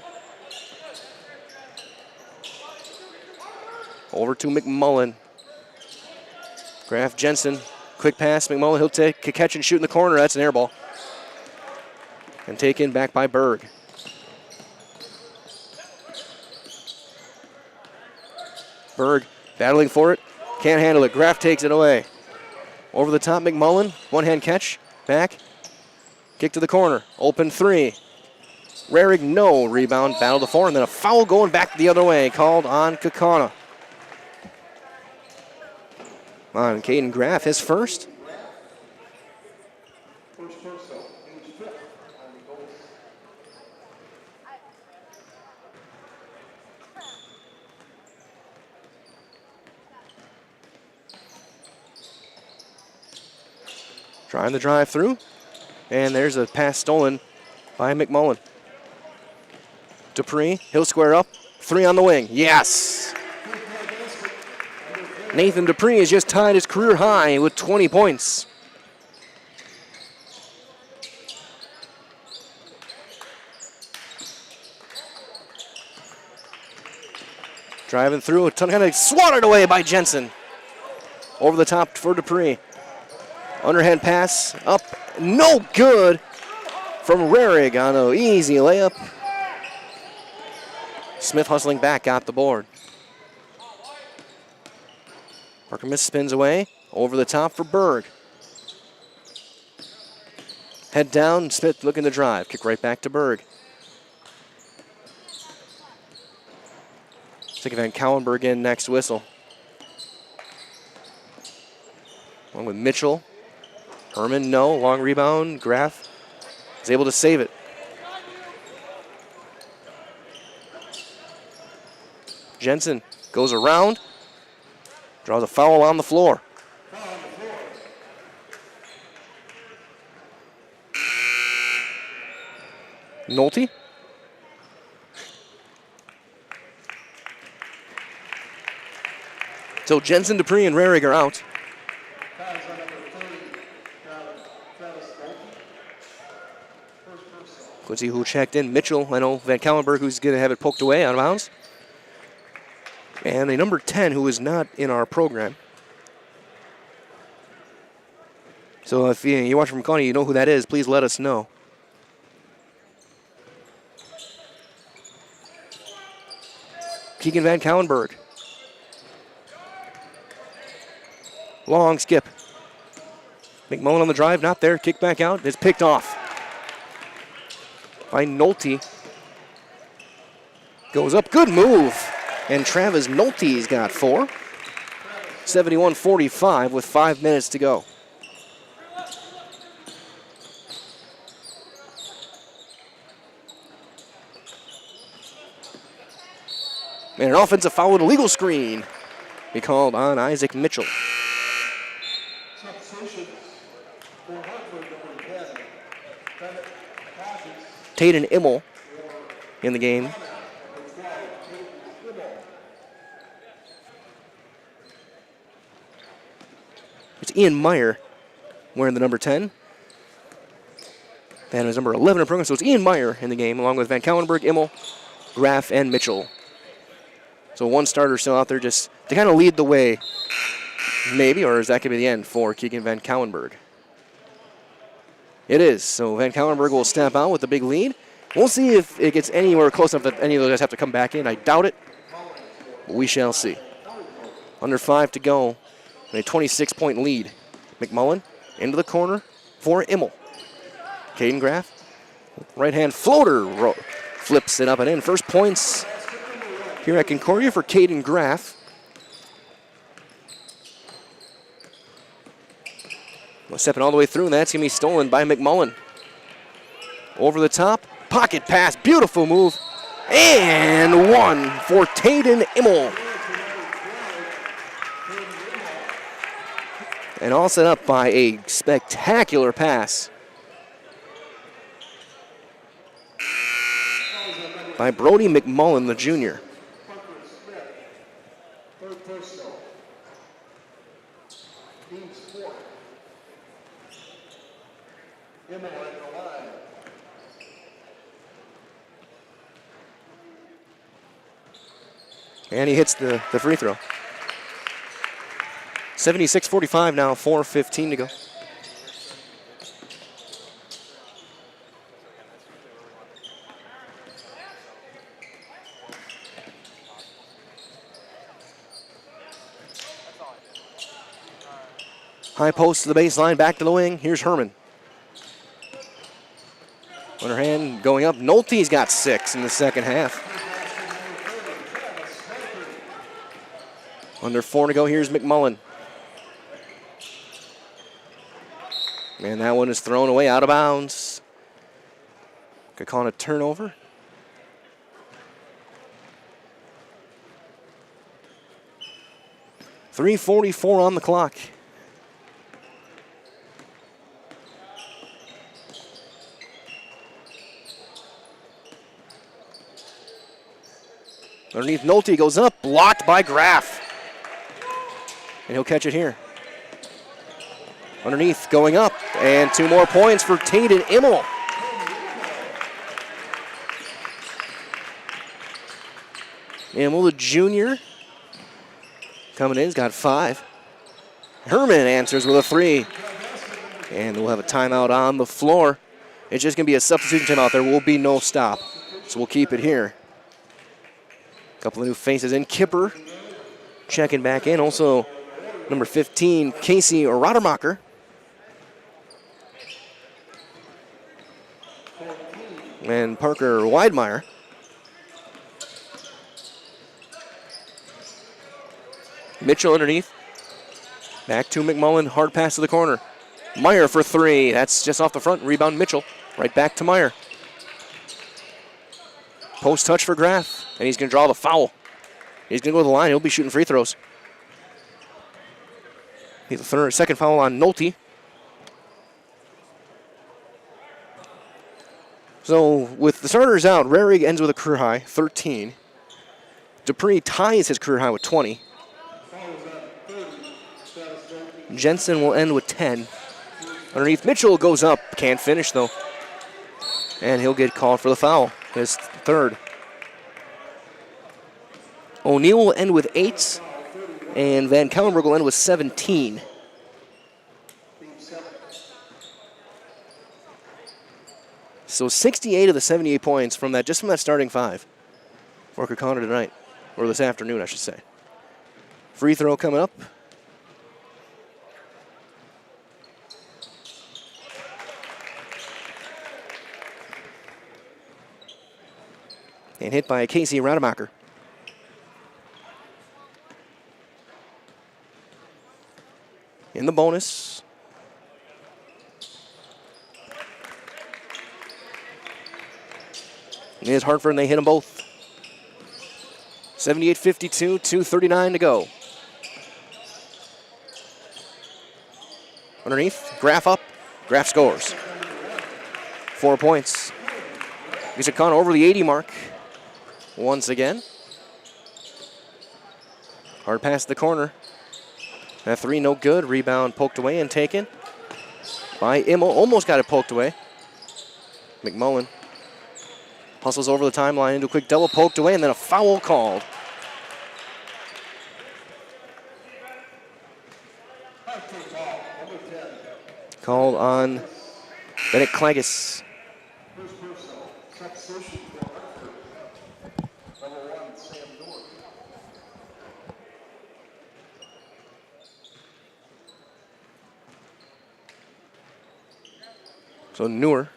Over to McMullen. Graff Jensen. Quick pass. McMullen, he'll take a catch and shoot in the corner. That's an air ball. And taken back by Berg. Berg battling for it. Can't handle it. Graff takes it away. Over the top, McMullen. One-hand catch. Back. Kick to the corner. Open three. Rarig, no. Rebound, battle to four, and then a foul going back the other way. Called on Kaukauna. On Caden Graff, his first. Trying the drive through. And there's a pass stolen by McMullen. Dupree, he'll square up. 3 on the wing. Yes! Nathan Dupree has just tied his career high with 20 points. Driving through, kind of swatted away by Jensen. Over the top for Dupree. Underhand pass, up, no good from Rarig on an easy layup. Smith hustling back, got the board. Parker Miss spins away, over the top for Berg. Head down, Smith looking to drive. Kick right back to Berg. Take Van Cowenberg in next whistle. Along with Mitchell. Herman, no. Long rebound. Graff is able to save it. Jensen goes around. Draws a foul on the floor. Nolte. So Jensen, Dupree, and Rarig are out. Let's see who checked in. Mitchell, I know Van Cowenberg, who's going to have it poked away out of bounds. And a number 10 who is not in our program. So if you watch from Connie, you know who that is, please let us know. Keegan Van Cowenberg. Long skip. McMullen on the drive, not there. Kick back out. It's picked off by Nolte. Goes up. Good move. And Travis Nolte's got 4. 71-45 with 5 minutes to go. And an offensive foul with a legal screen be called on Isaac Mitchell. Taden Immel in the game. It's Ian Meyer wearing the number 10. That is number 11 in program, so it's Ian Meyer in the game, along with Van Cowenberg, Immel, Graff, and Mitchell. So one starter still out there just to kind of lead the way, maybe, or is that going to be the end for Keegan Van Cowenberg? It is, so Van Cowenberg will step out with the big lead. We'll see if it gets anywhere close enough that any of those guys have to come back in. I doubt it, but we shall see. Under 5 to go, and a 26-point lead. McMullen into the corner for Immel. Caden Graff, right-hand floater, flips it up and in. First points here at Concordia for Caden Graff. Stepping all the way through, and that's going to be stolen by McMullen. Over the top, pocket pass, beautiful move, and 1 for Taden Immel. And all set up by a spectacular pass by Brody McMullen, the junior. And he hits the free throw. 76-45 now, 4:15 to go. High post to the baseline, back to the wing. Here's Herman. Underhand going up. Nolte's got 6 in the second half. Under 4 to go, here's McMullen. And that one is thrown away out of bounds. Kaukauna turnover. .344 on the clock. Underneath, Nolte goes up, blocked by Graff. And he'll catch it here. Underneath, going up, and 2 more points for Taden Immel. Immel, the junior, coming in, he's got 5. Herman answers with a 3. And we'll have a timeout on the floor. It's just going to be a substitution timeout. There will be no stop. So we'll keep it here. A couple of new faces in. Kipper checking back in. Also, number 15, Casey Rodermacher. And Parker Weidmeyer. Mitchell underneath. Back to McMullen. Hard pass to the corner. Meyer for 3. That's just off the front. Rebound Mitchell. Right back to Meyer. Post touch for Graff. And he's going to draw the foul. He's going to go to the line. He'll be shooting free throws. He's the second foul on Nolte. So with the starters out, Rarig ends with a career high, 13. Dupree ties his career high with 20. Jensen will end with 10. Underneath, Mitchell goes up. Can't finish, though. And he'll get called for the foul, his 3rd. O'Neal will end with 8. And Van Kellenberg will end with 17. So 68 of the 78 points from that, just from that starting 5 for Kaukauna tonight, or this afternoon, I should say. Free throw coming up. And hit by Casey Rademacher. In the bonus. Here's Hartford, and they hit them both. 78-52, 2:39 to go. Underneath, Graff up. Graff scores. 4 points. He's Kaukauna over the 80 mark once again. Hard pass to the corner. That 3 no good. Rebound poked away and taken by Immel. Almost got it poked away. McMullen hustles over the timeline into a quick double, poked away, and then a foul called. Called on Bennett Klages. So Dewar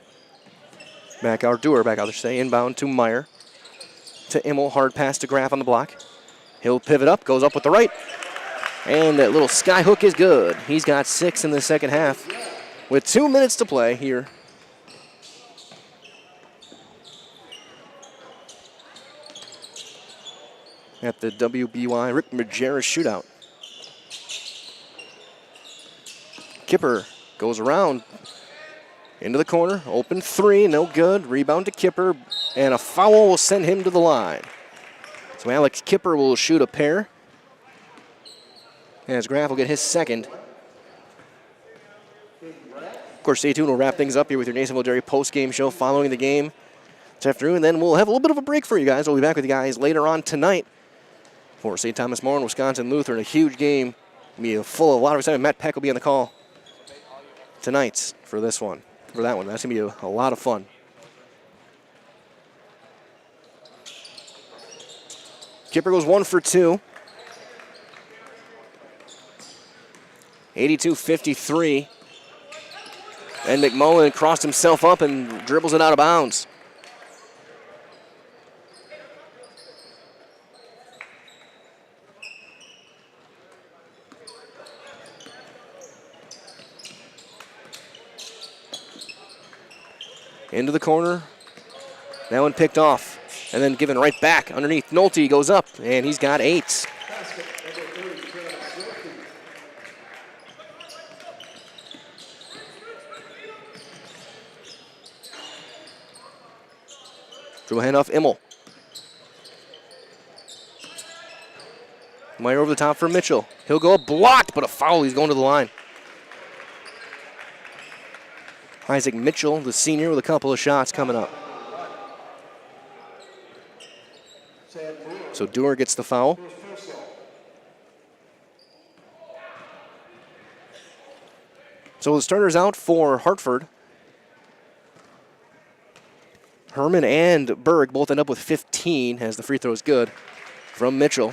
back out, I should say, inbound to Meyer. To Immel, hard pass to Graff on the block. He'll pivot up, goes up with the right. And that little sky hook is good. He's got 6 in the second half with 2 minutes to play here. At the WBY Rick Majerus shootout. Kipper goes around into the corner, open 3, no good. Rebound to Kipper, and a foul will send him to the line. So Alex Kipper will shoot a pair. As Graff will get his 2nd. Of course, stay tuned. We'll wrap things up here with your Nasonville Dairy post-game show following the game this afternoon. And then we'll have a little bit of a break for you guys. We'll be back with you guys later on tonight for St. Thomas More and Wisconsin Lutheran. A huge game. Be full of a lot of excitement. Matt Peck will be on the call tonight for this one. For that one. That's going to be a lot of fun. Kipper goes 1 for 2. 82-53. And McMullen crossed himself up and dribbles it out of bounds. Into the corner. That one picked off. And then given right back underneath. Nolte goes up, and he's got 8. Dribble handoff, Immel. Meyer over the top for Mitchell. He'll go blocked, but a foul. He's going to the line. Isaac Mitchell, the senior, with a couple of shots coming up. So Dewar gets the foul. So the starters out for Hartford. Herman and Berg both end up with 15 as the free throw is good from Mitchell.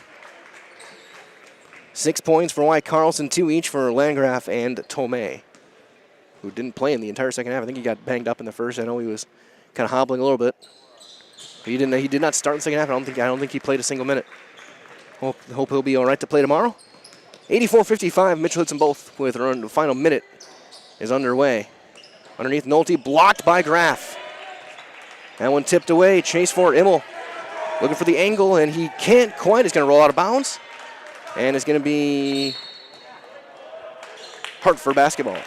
6 points for Wyatt Carlson, 2 each for Landgraf and Tomei, who didn't play in the entire second half. I think he got banged up in the first. I know he was kind of hobbling a little bit. He did not start the second half. I don't think he played a single minute. Hope he'll be all right to play tomorrow. 84-55. Mitchell hits them both with the final minute is underway. Underneath Nolte, blocked by Graff. That one tipped away. Chase for Immel. Looking for the angle, and he can't quite. He's going to roll out of bounds. And it's going to be Hartford basketball.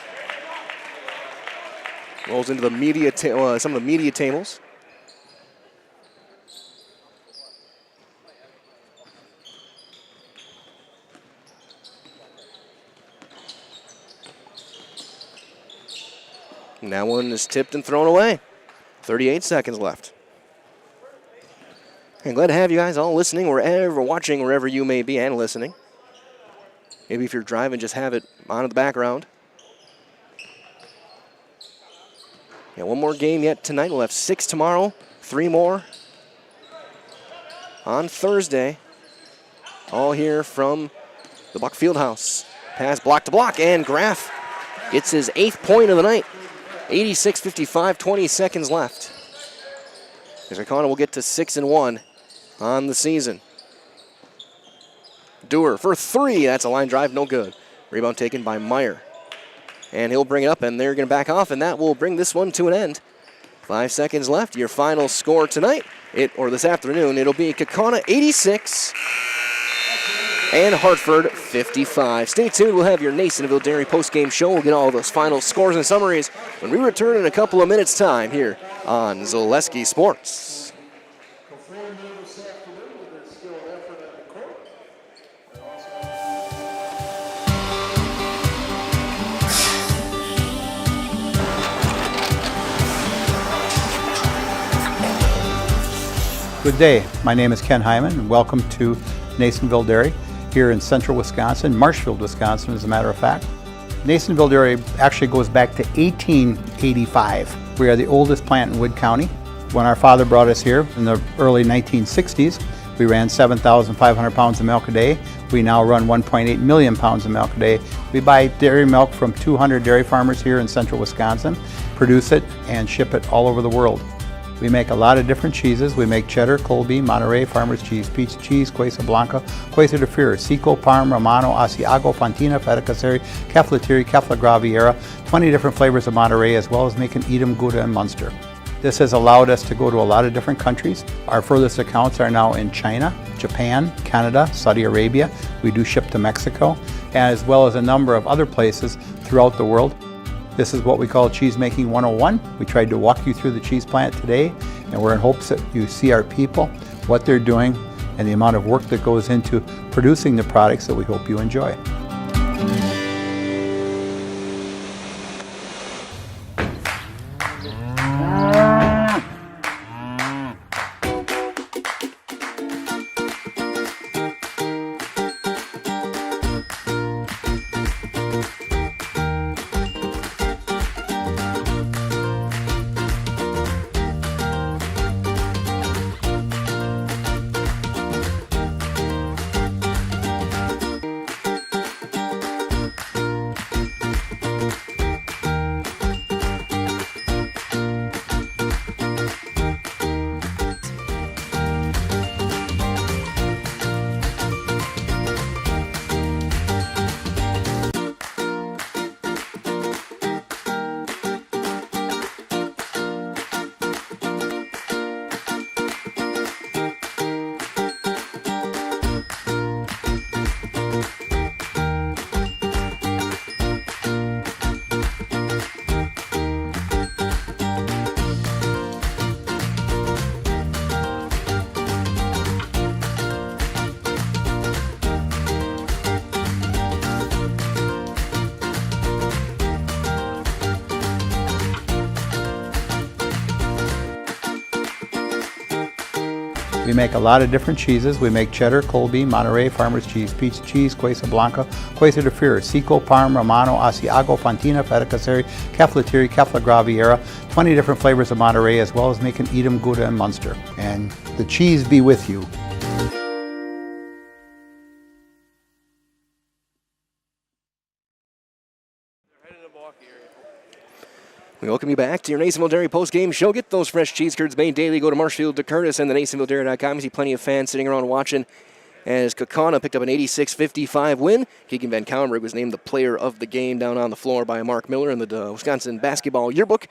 Rolls into the media some of the media tables. And that one is tipped and thrown away. 38 seconds left. And glad to have you guys all listening, watching wherever you may be and listening. Maybe if you're driving, just have it on in the background. Yeah, one more game yet tonight. We'll have 6 tomorrow, 3 more on Thursday. All here from the Buck Fieldhouse. Pass block to block, and Graff gets his 8th point of the night. 86-55, 20 seconds left. As Kaukauna will get to 6-1 on the season. Dewar for 3. That's a line drive, no good. Rebound taken by Meyer. And he'll bring it up, and they're going to back off, and that will bring this one to an end. 5 seconds left. Your final score tonight, or this afternoon, it'll be Kaukauna 86 and Hartford 55. Stay tuned. We'll have your Nasonville Dairy postgame show. We'll get all those final scores and summaries when we return in a couple of minutes' time here on Zaleski Sports. Good day. My name is Ken Hyman, and welcome to Nasonville Dairy here in central Wisconsin, Marshfield, Wisconsin, as a matter of fact. Nasonville Dairy actually goes back to 1885. We are the oldest plant in Wood County. When our father brought us here in the early 1960s, we ran 7,500 pounds of milk a day. We now run 1.8 million pounds of milk a day. We buy dairy milk from 200 dairy farmers here in central Wisconsin, produce it, and ship it all over the world. We make a lot of different cheeses. We make cheddar, Colby, Monterey, Farmer's Cheese, Pizza Cheese, Quesa Blanca, Quesa de Freer, Seco, Parm, Romano, Asiago, Fontina, Feta Caseri, Caflatiri, Cafla Graviera, 20 different flavors of Monterey, as well as making Edam, Gouda, and Munster. This has allowed us to go to a lot of different countries. Our furthest accounts are now in China, Japan, Canada, Saudi Arabia. We do ship to Mexico, as well as a number of other places throughout the world. This is what we call Cheese Making 101. We tried to walk you through the cheese plant today, and we're in hopes that you see our people, what they're doing, and the amount of work that goes into producing the products that we hope you enjoy. We make a lot of different cheeses. We make cheddar, Colby, Monterey, Farmer's Cheese, Pizza Cheese, Quesa Blanca, Quesa de Fir, Seco, Parm, Romano, Asiago, Fontina, Feta Caseri, Cafetieri, Cafla Graviera, 20 different flavors of Monterey, as well as making Edam, Gouda, and Munster. And the cheese be with you. We welcome you back to your Nasonville Dairy post-game show. Get those fresh cheese curds made daily. Go to Marshfield, to Curtis, and the NasonvilleDairy.com. You see plenty of fans sitting around watching as Kaukauna picked up an 86-55 win. Keegan Van Kauenberg was named the player of the game down on the floor by Mark Miller in the Wisconsin Basketball Yearbook.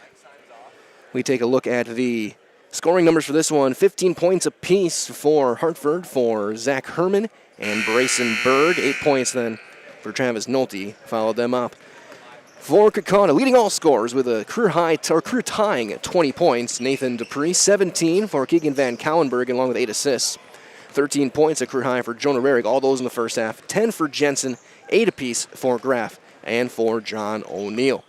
We take a look at the scoring numbers for this one. 15 points apiece for Hartford for Zach Herman and Brayson Berg. 8 points then for Travis Nolte. Followed them up. For Kaukauna, leading all scorers with a career tying at 20 points. Nathan Dupree, 17 for Keegan Van Kauenberg, along with 8 assists. 13 points, a career high for Jonah Rarick, all those in the first half. 10 for Jensen, 8 apiece for Graff and for John O'Neill.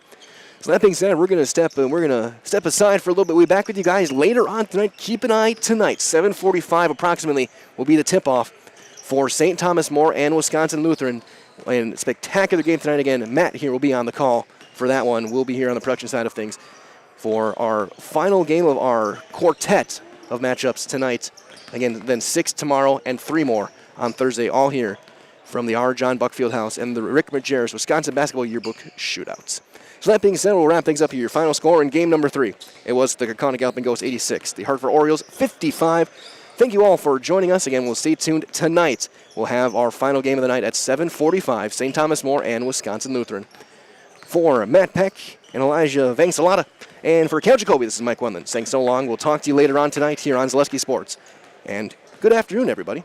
So that being said, we're going to step aside for a little bit. We'll be back with you guys later on tonight. Keep an eye tonight. 7:45 approximately will be the tip-off for St. Thomas More and Wisconsin Lutheran. And spectacular game tonight again. Matt here will be on the call for that one. We'll be here on the production side of things for our final game of our quartet of matchups tonight. Again, then 6 tomorrow and 3 more on Thursday, all here from the R. John Buckfield House and the Rick Majerus Wisconsin Basketball Yearbook Shootouts. So that being said, we'll wrap things up here. Your final score in game number 3. It was the Kaukauna Galloping Ghosts 86, the Hartford Orioles 55. Thank you all for joining us. Again, we'll stay tuned tonight. We'll have our final game of the night at 7:45, St. Thomas More and Wisconsin Lutheran. For Matt Peck and Elijah Vangsalata, and for Cal Jacoby, this is Mike Wendland saying so long. We'll talk to you later on tonight here on Zaleski Sports. And good afternoon, everybody.